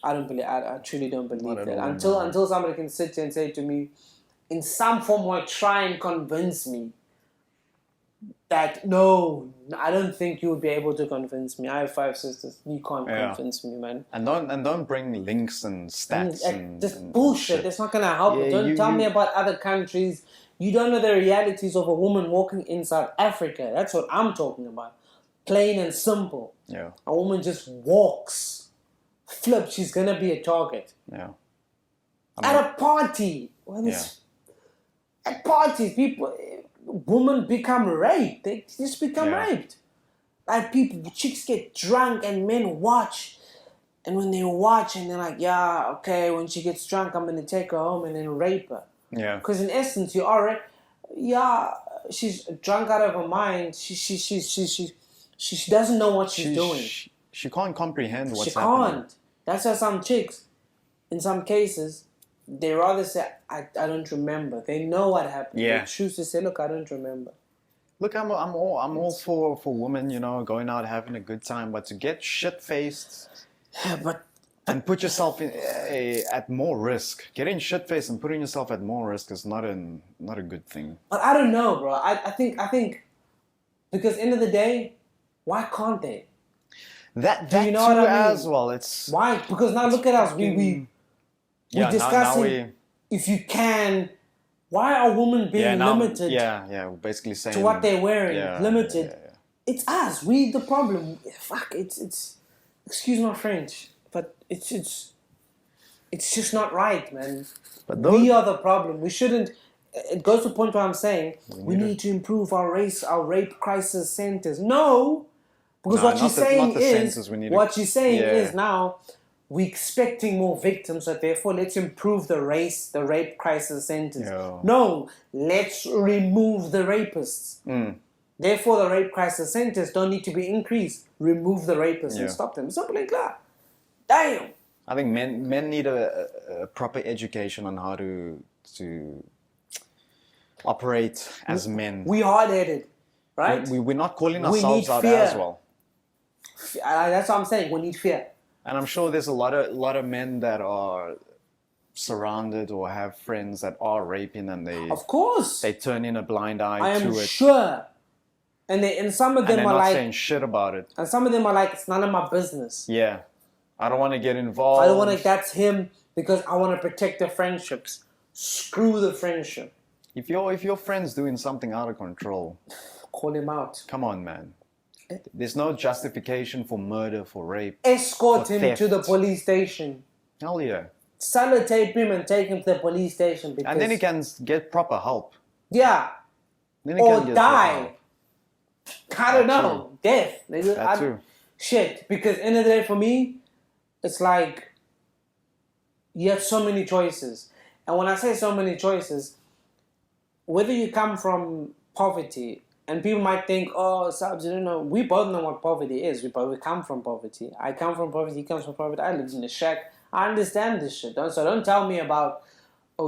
I don't believe. I truly don't believe that. Until somebody can sit and say to me, in some form, or try and convince me that no, I don't think you would be able to convince me. I have 5 sisters. You can't convince me, man. And don't bring links and stats and bullshit. That's not gonna help. Don't tell me about other countries. You don't know the realities of a woman walking in South Africa. That's what I'm talking about. Plain and simple. Yeah. A woman just walks, flips. She's gonna be a target. Yeah. At a party. At parties, women become raped. They just become raped. Like chicks get drunk and men watch. And when they watch and they're like, yeah, okay, when she gets drunk, I'm going to take her home and then rape her. Yeah. Because in essence, you are, she's drunk out of her mind. She's She doesn't know what she's doing. She can't comprehend what's She happening. can't. That's why some chicks, in some cases, they rather say, I don't remember. They know what happened. Yeah. They choose to say, look, I don't remember. Look, I'm all for women, you know, going out having a good time, but to get shit-faced and put yourself at more risk. Getting shit-faced and putting yourself at more risk is not a good thing. But I don't know, bro. I think because end of the day, why can't they? That you know too what I mean? as well. It's why? Because now look at us. We discussing if you can. Why are women being limited? Basically saying to what they're wearing, limited. Yeah. It's us. We the problem. Fuck. It's. Excuse my French, but it's just not right, man. But we are the problem. We shouldn't. It goes to the point where I'm saying we need to improve our rape crisis centers. No, because what you're saying is now we're expecting more victims, so therefore let's improve the rape crisis centers. Yeah. No, let's remove the rapists. Therefore, the rape crisis centers don't need to be increased. Remove the rapists and stop them. Simple like that. Damn. I think men need a proper education on how to operate as men. We hard-headed, right? We're not calling ourselves out as well. That's what I'm saying. We need fear. And I'm sure there's a lot of men that are surrounded or have friends that are raping, and they turn in a blind eye to it. I am sure. And some of them and are not like saying shit about it. And some of them are like, it's none of my business. Yeah. I don't want to get involved. I don't want to, that's him, because I want to protect the friendships. Screw the friendship. If your friend's doing something out of control, call him out. Come on, man. There's no justification for murder, for rape. Escort him to the police station. Hell yeah. Sellotape him and take him to the police station. And then he can get proper help. Yeah. Then he or die. I don't know. Death. That too. Shit. Because end of the day for me, it's like you have so many choices. And when I say so many choices, whether you come from poverty, and people might think, oh, Sabs, you don't know. We both know what poverty is. We come from poverty. I come from poverty. He comes from poverty. I lived in a shack. I understand this shit. So don't tell me about,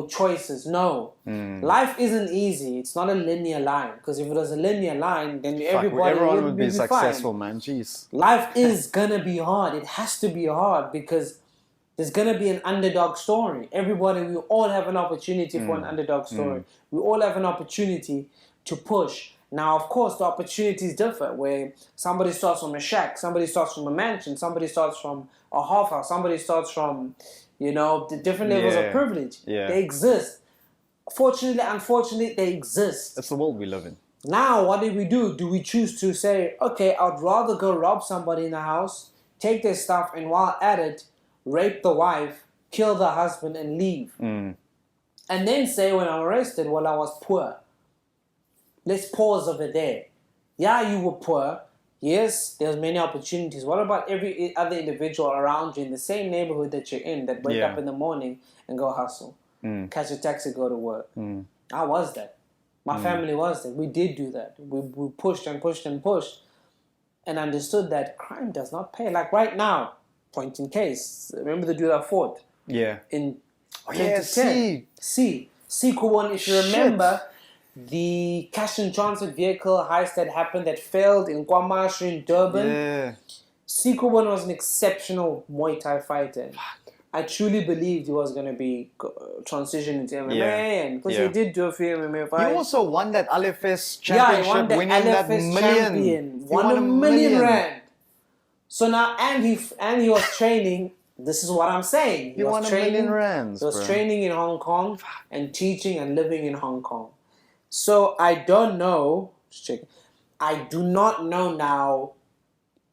choices. No. Life isn't easy. It's not a linear line. Because if it was a linear line, then everyone would be successful, fine. Man. Jeez. Life is going to be hard. It has to be hard because there's going to be an underdog story. We all have an opportunity for an underdog story. We all have an opportunity to push. Now, of course, the opportunities differ, where somebody starts from a shack, somebody starts from a mansion, somebody starts from a half house, somebody starts from, the different levels of privilege. Yeah. They exist. Fortunately, unfortunately, they exist. That's the world we live in. Now, what do? Do we choose to say, okay, I'd rather go rob somebody in the house, take their stuff, and while at it, rape the wife, kill the husband, and leave? And then say, when I'm arrested, well, I was poor. Let's pause over there. Yeah, you were poor. Yes, there's many opportunities. What about every other individual around you in the same neighborhood that you're in that wake up in the morning and go hustle? Catch a taxi, go to work. I was that. My family was that. We did do that. We pushed and pushed and pushed and understood that crime does not pay. Like right now, point in case. Remember the dude that fought? Yeah. In 2010. C. Kubon, if you remember, the cash and transit vehicle heist that happened that failed in Kwamashu in Durban. Yeah. Kubon was an exceptional Muay Thai fighter. I truly believed he was going to be transitioned into MMA, and because he did do a few MMA fights. He also won that LFS championship, he won the winning LFS that million. Champion. Won a million rand. So now, and he was training. This is what I'm saying. He won training, $1 million rands. He was training in Hong Kong and teaching and living in Hong Kong. So I don't know. Just check. I do not know now.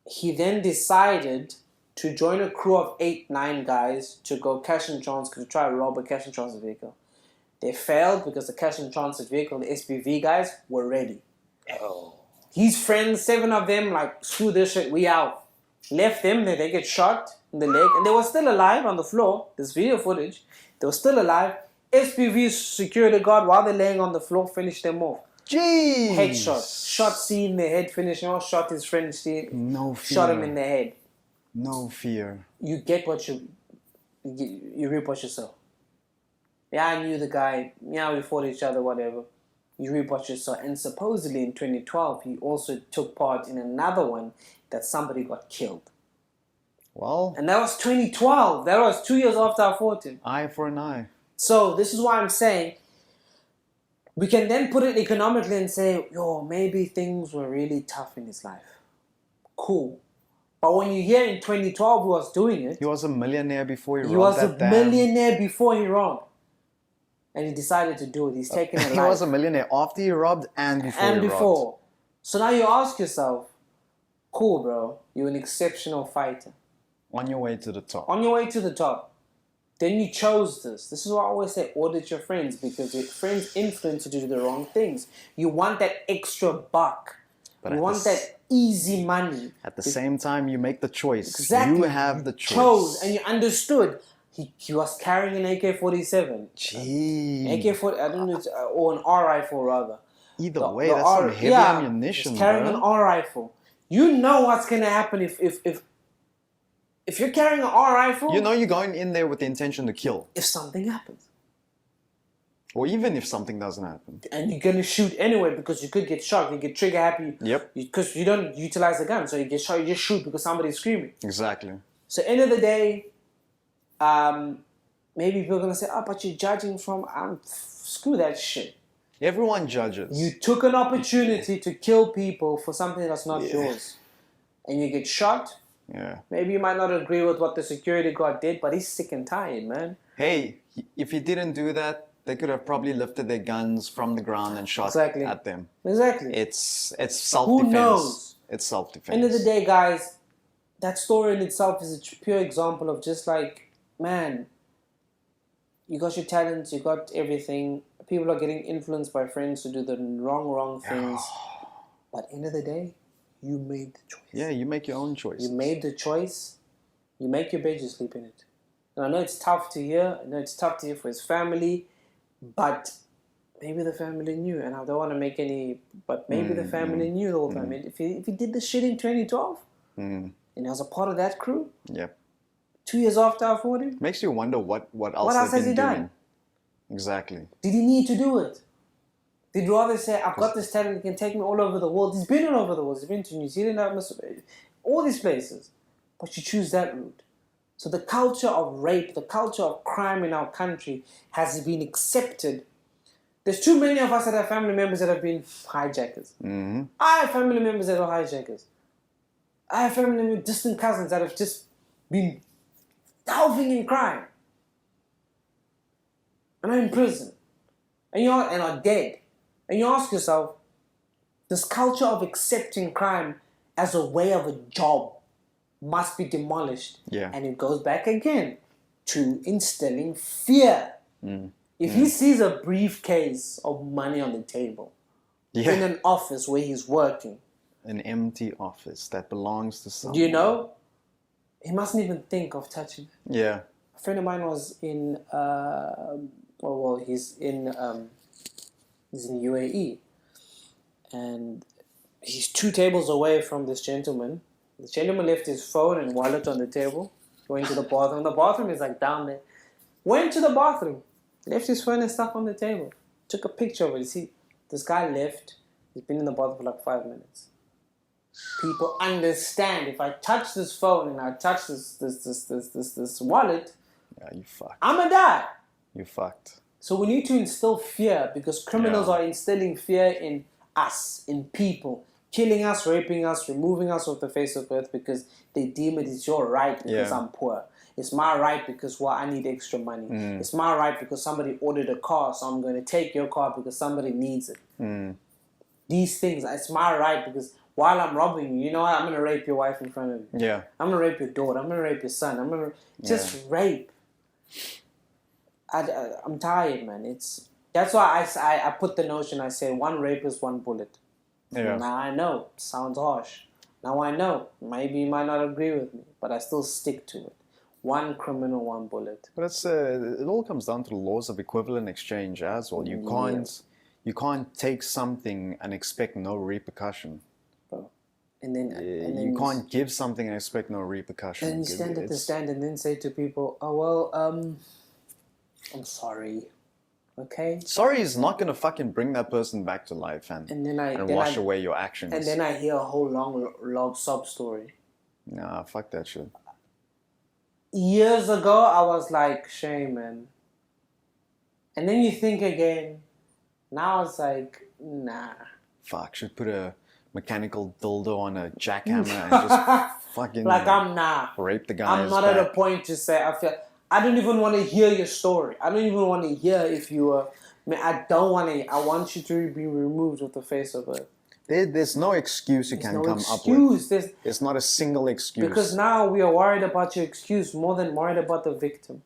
He then decided to join a crew of 8-9 guys to go cash and transit, to try to rob a cash and transit vehicle. They failed because the cash and transit vehicle, the SPV guys, were ready. His friends, 7 of them, like, screw this shit, we out. Left them, then they get shot in the leg, and they were still alive on the floor. There's video footage. They were still alive. SPV security guard, while they're laying on the floor, finished them off. Jeez. Headshot. Shot C in the head, finishing off. Shot his friend C. No fear. Shot him in the head. No fear. You get what you reap what you sow. Yeah, I knew the guy. Yeah, we fought each other, whatever. You reap what you sow. And supposedly in 2012, he also took part in another one that somebody got killed. Well. And that was 2012. That was 2 years after I fought him. Eye for an eye. So this is why I'm saying we can then put it economically and say, yo, maybe things were really tough in his life. Cool. But when you hear in 2012 he was doing it. He was a millionaire before he robbed. He was a millionaire before he robbed. And he decided to do it. He's taken a life. He was a millionaire after he robbed and before robbed. So now you ask yourself, cool, bro. You're an exceptional fighter. On your way to the top. On your way to the top. Then you chose this. This is why I always say audit your friends, because your friends influence you to do the wrong things. You want that extra buck. But you want that easy money. At the same time, you make the choice. Exactly. You have the choice. Chose and you understood. He was carrying an AK-47. Gee. AK-40, I don't know, or an R rifle rather. Either way, that's some heavy ammunition, he's carrying an R rifle. You know what's gonna happen if you're carrying an R rifle. You know you're going in there with the intention to kill. If something happens. Or even if something doesn't happen. And you're gonna shoot anyway because you could get shot. You get trigger happy. Yep. Because you don't utilize the gun, so you get shot. You just shoot because somebody's screaming. Exactly. So end of the day, maybe people are gonna say, "Oh, but you're judging from." Screw that shit. Everyone judges. You took an opportunity to kill people for something that's not yours, and you get shot. Yeah. Maybe you might not agree with what the security guard did, but he's sick and tired, man. Hey, if he didn't do that, they could have probably lifted their guns from the ground and shot at them. Exactly. It's self-defense. Who knows? It's self-defense. End of the day, guys, that story in itself is a pure example of just like, man, you got your talents, you got everything. People are getting influenced by friends to do the wrong things. But end of the day, you made the choice. Yeah, you make your own choice. You made the choice. You make your bed, you sleep in it. And I know it's tough to hear. I know it's tough to hear for his family. But maybe the family knew. And I don't want to make any... But maybe the family knew the whole time. If he did the shit in 2012, and he was a part of that crew, 2 years after I fought him... Makes you wonder what else has he done? Exactly. Did he need to do it? Did he rather say, I've got this talent, he can take me all over the world? He's been all over the world. He's been to New Zealand, all these places. But you choose that route. So the culture of rape, the culture of crime in our country has been accepted. There's too many of us that have family members that have been hijackers. Mm-hmm. I have family members that are hijackers. I have family members, distant cousins that have just been delving in crime. And are in prison. And are dead. And you ask yourself, this culture of accepting crime as a way of a job must be demolished. Yeah. And it goes back again to instilling fear. If he sees a briefcase of money on the table in an office where he's working. An empty office that belongs to someone. Do you know? He mustn't even think of touching it. Yeah. A friend of mine was in, he's in UAE. And he's 2 tables away from this gentleman. The gentleman left his phone and wallet on the table, going to the bathroom. The bathroom is like down there. Went to the bathroom, left his phone and stuff on the table. Took a picture of it. You see, this guy left. He's been in the bathroom for like 5 minutes. People understand if I touch this phone and I touch this wallet, you fucked. I'm gonna die. You fucked. So we need to instill fear because criminals are instilling fear in us, in people. Killing us, raping us, removing us off the face of earth because they deem it is your right because I'm poor. It's my right because I need extra money. It's my right because somebody ordered a car, so I'm going to take your car because somebody needs it. These things, it's my right because while I'm robbing you, you know what? I'm going to rape your wife in front of you. Yeah. I'm going to rape your daughter. I'm going to rape your son. I'm going to just rape. I'm tired, man. That's why I put the notion, I say, 1 rape is 1 bullet. Yeah. Now I know. Sounds harsh. Now I know. Maybe you might not agree with me, but I still stick to it. 1 criminal, 1 bullet. But it all comes down to the laws of equivalent exchange as well. You You can't take something and expect no repercussion. Bro. And then You can't give something and expect no repercussion. And you stand at the stand and then say to people, "Oh well, I'm sorry." Okay. Sorry is not gonna fucking bring that person back to life and wash away your actions. And then I hear a whole long sob story. Nah, fuck that shit. Years ago, I was like, shame, man. And then you think again. Now it's like, nah. Fuck, should put a mechanical dildo on a jackhammer and just fucking like I'm rape the guy. I'm not at a point to say I don't even want to hear your story. I don't even want to hear if you were. I don't want to. I want you to be removed with the face of earth. There's no excuse you can come up with. There's not a single excuse. Because now we are worried about your excuse more than worried about the victim.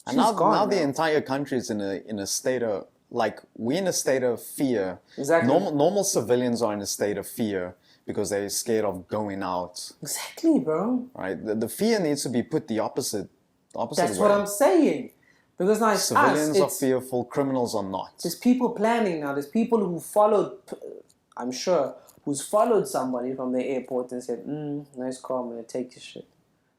And now the entire country is in a state of, like, we're in a state of fear. Exactly. Normal civilians are in a state of fear because they're scared of going out. Exactly, bro. Right? The fear needs to be put the opposite That's way. what I'm saying. Because now it's civilians are fearful, criminals are not. There's people planning now. There's people who followed, I'm sure, who's followed somebody from the airport and said, nice car, I'm going to take your shit.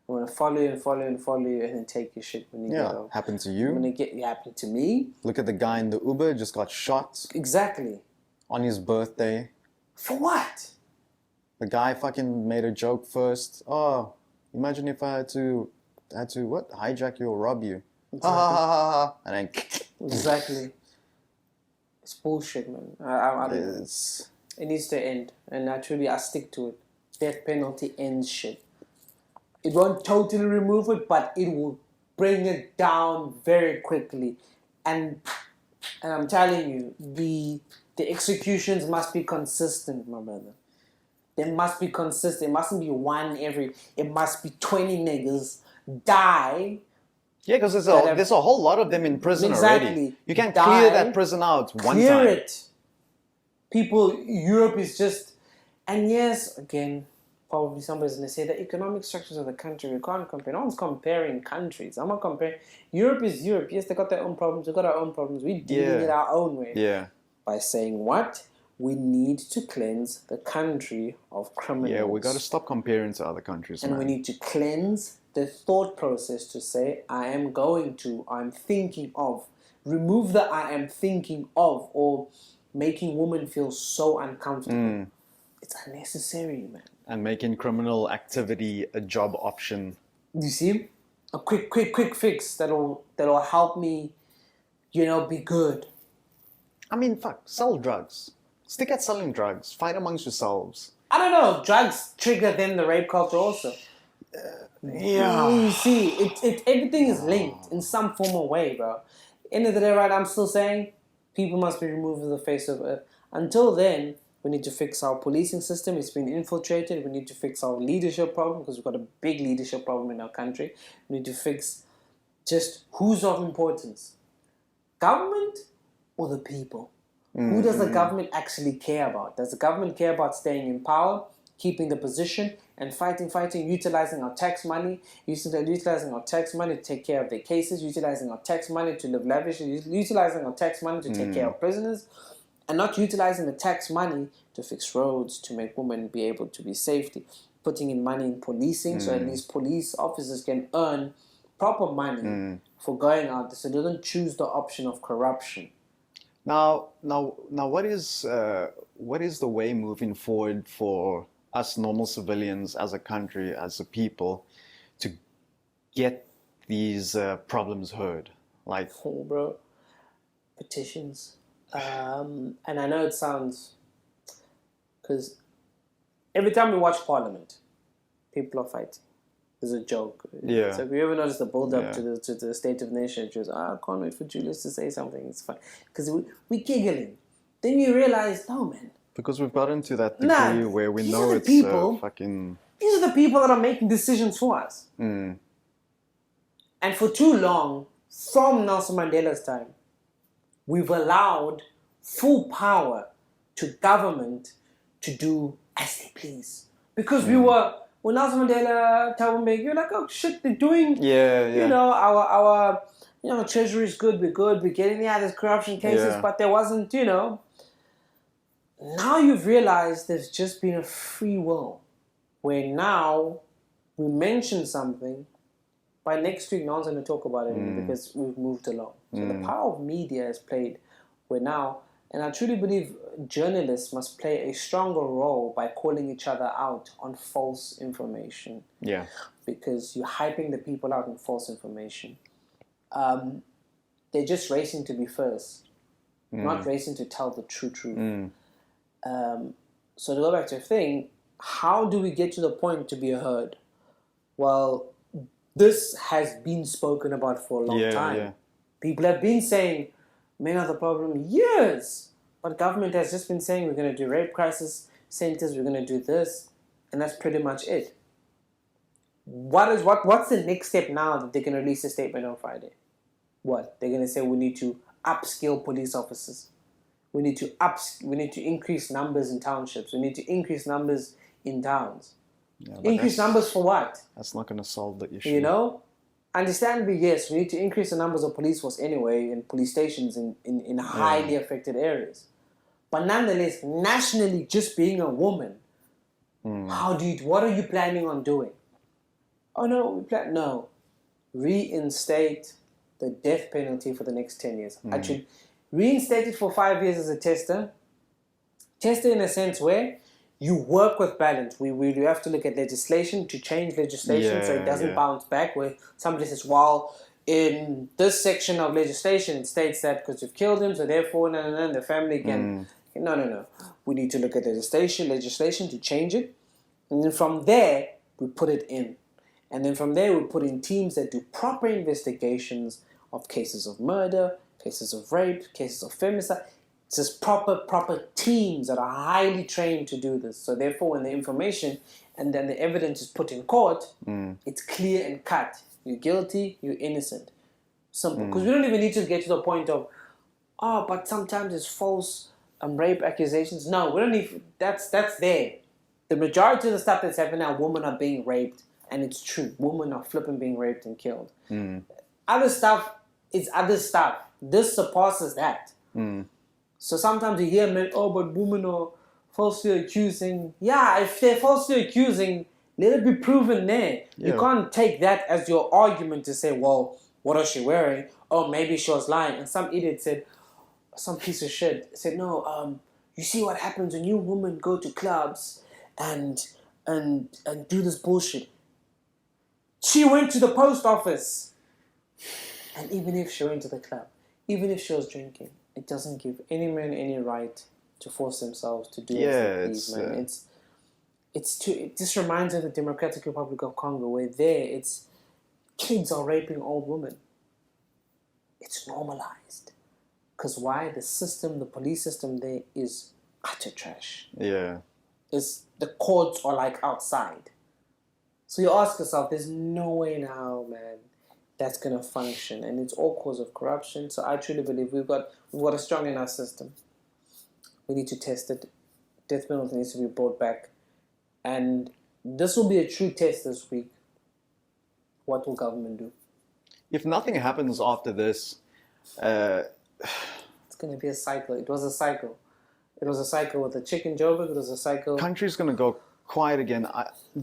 I'm going to follow you and follow you and follow you and then take your shit when you get home. Happened to you. It happened to me. Look at the guy in the Uber, just got shot. Exactly. On his birthday. For what? The guy fucking made a joke first. Oh, imagine if I had to what? Hijack you or rob you. Exactly. Ha ha ha ha. And then exactly. It's bullshit, man. It needs to end. And naturally, I stick to it. Death penalty ends shit. It won't totally remove it, but it will bring it down very quickly. And I'm telling you, the executions must be consistent, my brother. They must be consistent. It mustn't be one it must be 20 niggas die. Yeah, because there's a whole lot of them in prison already. You can't clear that prison out one time. Clear it. People, Europe is just... And yes, again, probably somebody's going to say the economic structures of the country, we can't compare. No one's comparing countries. I'm not comparing. Europe is Europe. Yes, they got their own problems. We got our own problems. We're dealing it our own way. Yeah. By saying what? We need to cleanse the country of criminals. Yeah, we got to stop comparing to other countries, and we need to cleanse the thought process to say, I'm thinking of. Remove the I am thinking of, or making women feel so uncomfortable. It's unnecessary, man. And making criminal activity a job option. You see? A quick fix that'll help me, be good. I mean, fuck, sell drugs. Stick at selling drugs. Fight amongst yourselves. I don't know. Drugs trigger then the rape culture also. Yeah. You see, everything is linked in some form or way, bro. End of the day, right, I'm still saying people must be removed from the face of earth. Until then, we need to fix our policing system. It's been infiltrated. We need to fix our leadership problem because we've got a big leadership problem in our country. We need to fix just who's of importance. Government or the people? Who does the government actually care about? Does the government care about staying in power, keeping the position, and fighting, utilizing our tax money, to take care of their cases, utilizing our tax money to live lavishly, utilizing our tax money to take care of prisoners, and not utilizing the tax money to fix roads, to make women be able to be safety, putting in money in policing so at least police officers can earn proper money for going out so they don't choose the option of corruption. Now, what is the way moving forward for us normal civilians as a country, as a people, to get these problems heard? Like, bro, petitions. And I know it sounds, because every time we watch Parliament, people are fighting. It's a joke. Yeah. So if you ever notice the build-up to the State of Nation, it was, I can't wait for Julius to say something. It's fine. Because we're giggling. Then you realize, no, man. Because we've gotten to that degree where we know it's fucking... These are the people that are making decisions for us. And for too long, from Nelson Mandela's time, we've allowed full power to government to do as they please. Because we were... When Nelson Mandela, Thabo Mbeki, you're like, oh shit, they're doing, our Treasury is good, we're getting there's corruption cases, but there wasn't, Now you've realized there's just been a free will where now we mention something, by next week no one's going to talk about it anymore because we've moved along. So the power of media has played where now, and I truly believe journalists must play a stronger role by calling each other out on false information. Yeah. Because you're hyping the people out on false information. They're just racing to be first, not racing to tell the true truth. So to go back to the thing, how do we get to the point to be heard? Well, this has been spoken about for a long time. Yeah. People have been saying men are the problem years, but government has just been saying we're going to do rape crisis centers, we're going to do this, and that's pretty much it. What's the next step now that they can release a statement on Friday? What? They're going to say we need to upskill police officers. We need to increase numbers in townships. We need to increase numbers in towns. Yeah, increase numbers for what? That's not going to solve the issue. Understandably, yes, we need to increase the numbers of police force anyway and police stations in highly affected areas. But nonetheless, nationally, just being a woman, what are you planning on doing? Oh no, reinstate the death penalty for the next 10 years. Actually, reinstate it for 5 years as a tester. Tester in a sense where you work with balance. We have to look at legislation to change legislation so it doesn't bounce back where somebody says, well, in this section of legislation it states that because you've killed him, so therefore the family can... No. We need to look at legislation to change it. And then from there, we put it in. And then from there, we put in teams that do proper investigations of cases of murder, cases of rape, cases of femicide. It's just proper teams that are highly trained to do this. So therefore, when the information and then the evidence is put in court, it's clear and cut. You're guilty, you're innocent. Simple. Because we don't even need to get to the point of, but sometimes it's false rape accusations. No, we don't need, that's there. The majority of the stuff that's happening now, women are being raped, and it's true. Women are flipping being raped and killed. Other stuff is other stuff. This surpasses that. So sometimes you hear men, but women are falsely accusing. Yeah, if they're falsely accusing, let it be proven there. Yeah. You can't take that as your argument to say, well, what is she wearing? Oh, maybe she was lying. And some idiot said, some piece of shit said, no, you see what happens when you women go to clubs and do this bullshit. She went to the post office. And even if she went to the club, even if she was drinking, it doesn't give any man any right to force themselves to do these men. It just reminds me of the Democratic Republic of Congo, where it's kids are raping old women. It's normalized. Because why? The police system there is utter trash. Yeah. The courts are like outside. So you ask yourself, there's no way in hell, man, that's going to function. And it's all cause of corruption. So I truly believe we've got a strong enough system. We need to test it. Death penalty needs to be brought back. And this will be a true test this week. What will government do? If nothing happens after this... it's going to be a cycle. It was a cycle. It was a cycle with the chicken Joburg. It was a cycle... Country's going to go quiet again.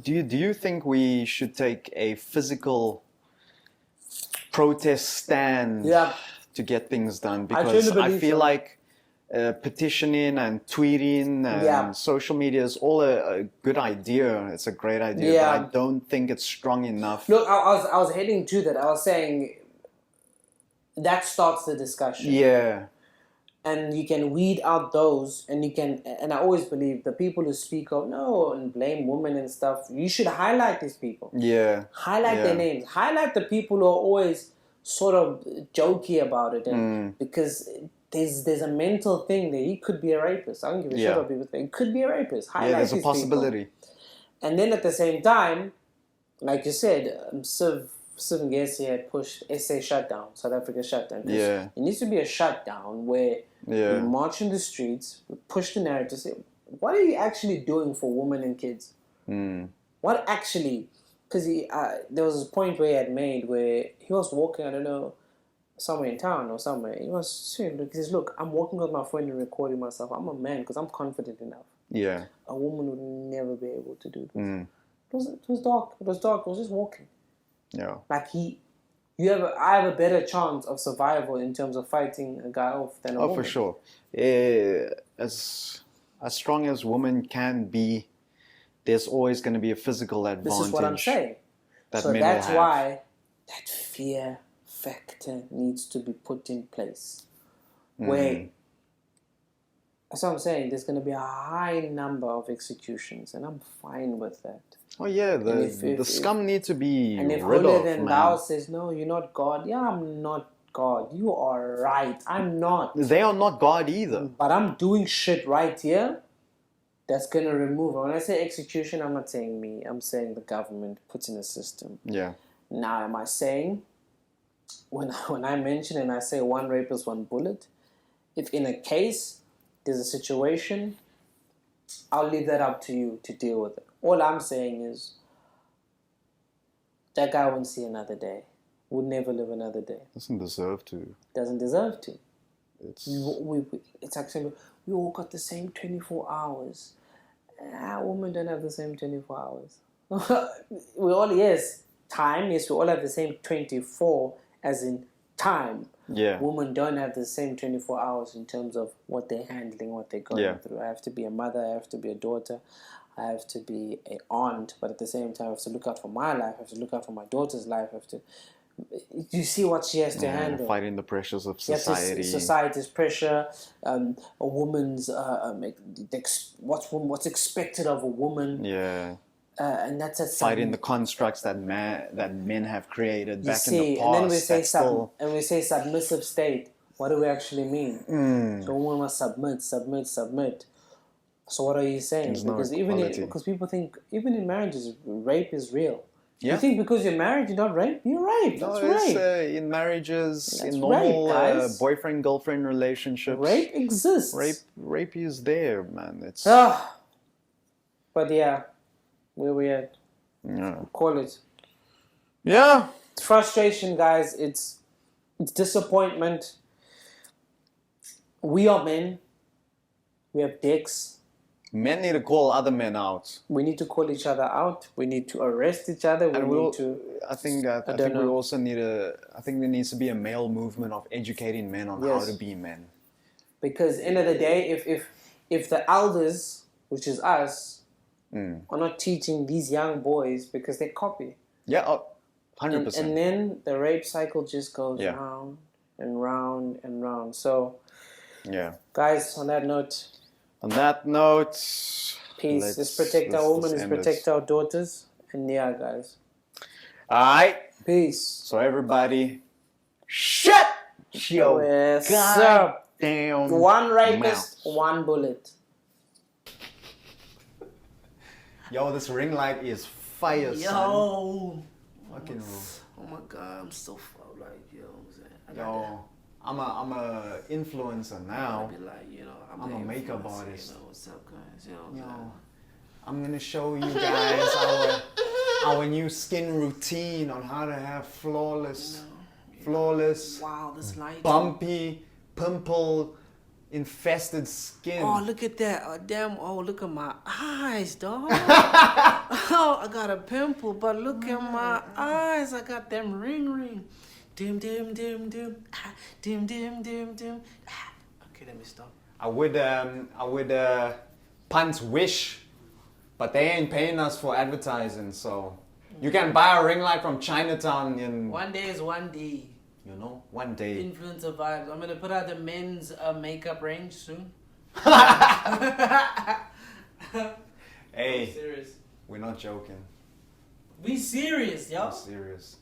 Do you think we should take a physical protest stand to get things done? Because I feel like petitioning and tweeting and social media is all a good idea. It's a great idea, but I don't think it's strong enough. Look, I was heading to that. I was saying that starts the discussion. Yeah. And you can weed out those, and I always believe the people who speak out, and blame women and stuff, you should highlight these people. Yeah. Highlight their names. Highlight the people who are always sort of jokey about it. And because there's a mental thing there. He could be a rapist. I don't give a shit what people think. He could be a rapist. Highlight there's these a possibility. People. And then at the same time, like you said, Civ Ngesi had pushed SA shutdown, South Africa shutdown. It needs to be a shutdown where we march in the streets, we push the narrative, say, what are you actually doing for women and kids? What actually... Because there was a point where he had made where he was walking, I don't know, somewhere in town or somewhere. He says, look, I'm walking with my phone and recording myself. I'm a man because I'm confident enough. Yeah. A woman would never be able to do this. It was dark. It was dark. I was just walking. Yeah. Like I have a better chance of survival in terms of fighting a guy off than a woman. Oh, for sure. As strong as women can be, there's always going to be a physical advantage. This is what I'm saying. So that's why that fear factor needs to be put in place. Where, that's what I'm saying, there's going to be a high number of executions, and I'm fine with that. Oh yeah, the scum need to be and if rid holier of, than man. thou says, no, you're not God. Yeah, I'm not God. You are right. I'm not. They are not God either. But I'm doing shit right here that's going to remove. When I say execution, I'm not saying me. I'm saying the government puts in a system. Yeah. Now, am I saying, when I mention and I say one rapist, one bullet, if in a case there's a situation, I'll leave that up to you to deal with it. All I'm saying is that guy won't see another day. Would never live another day. Doesn't deserve to. Doesn't deserve to. It's actually, we all got the same 24 hours. Women don't have the same 24 hours. We all, yes, time, yes, we all have the same 24 as in time. Yeah. Women don't have the same 24 hours in terms of what they're handling, what they're going through. I have to be a mother, I have to be a daughter, I have to be an aunt, but at the same time I have to look out for my life, I have to look out for my daughter's life, I have to... You see what she has to handle. Fighting the pressures of society. Society's pressure, a woman's what's expected of a woman. Yeah. And that's fighting the constructs that men have created back in the past. And then we say submissive state. What do we actually mean? So a woman must submit. So what are you saying? There's Because people think even in marriages, rape is real. Yeah. You think because you're married, you're not raped? You're raped. That's rape. In marriages, That's in normal rape, boyfriend-girlfriend relationships. Rape exists. Rape is there, man. It's. But yeah, where we at? Yeah. Call it. Yeah. It's frustration, guys. It's disappointment. We are men. We have dicks. Men need to call other men out. We need to call each other out. We need to arrest each other. I think we also need I think there needs to be a male movement of educating men on how to be men. Because end of the day, if the elders, which is us, are not teaching these young boys because they copy. Yeah, 100%. And then the rape cycle just goes round and round and round. So, guys, on that note, peace. Let's protect our women. Let's protect our daughters. And guys. All right. Peace. So everybody, shut your goddamn one rapist, one bullet. Yo, this ring light is fire, son. Yo. Fucking. Oh my God, I'm so like, yo. I'm a influencer now. I'm a makeup artist. What's up, guys? I'm gonna show you guys our new skin routine on how to have flawless, wow, this light, bumpy, pimple infested skin. Oh, look at that! Look at my eyes, dog. Oh, I got a pimple, but look at my eyes. I got them ring. Dim. Okay, let me stop. I would punt Wish, but they ain't paying us for advertising, so you can buy a ring light from Chinatown in... One day is one day. You know, one day. Influencer vibes. I'm gonna put out the men's makeup range soon. Hey, we're not joking. Be serious, yo. We're serious.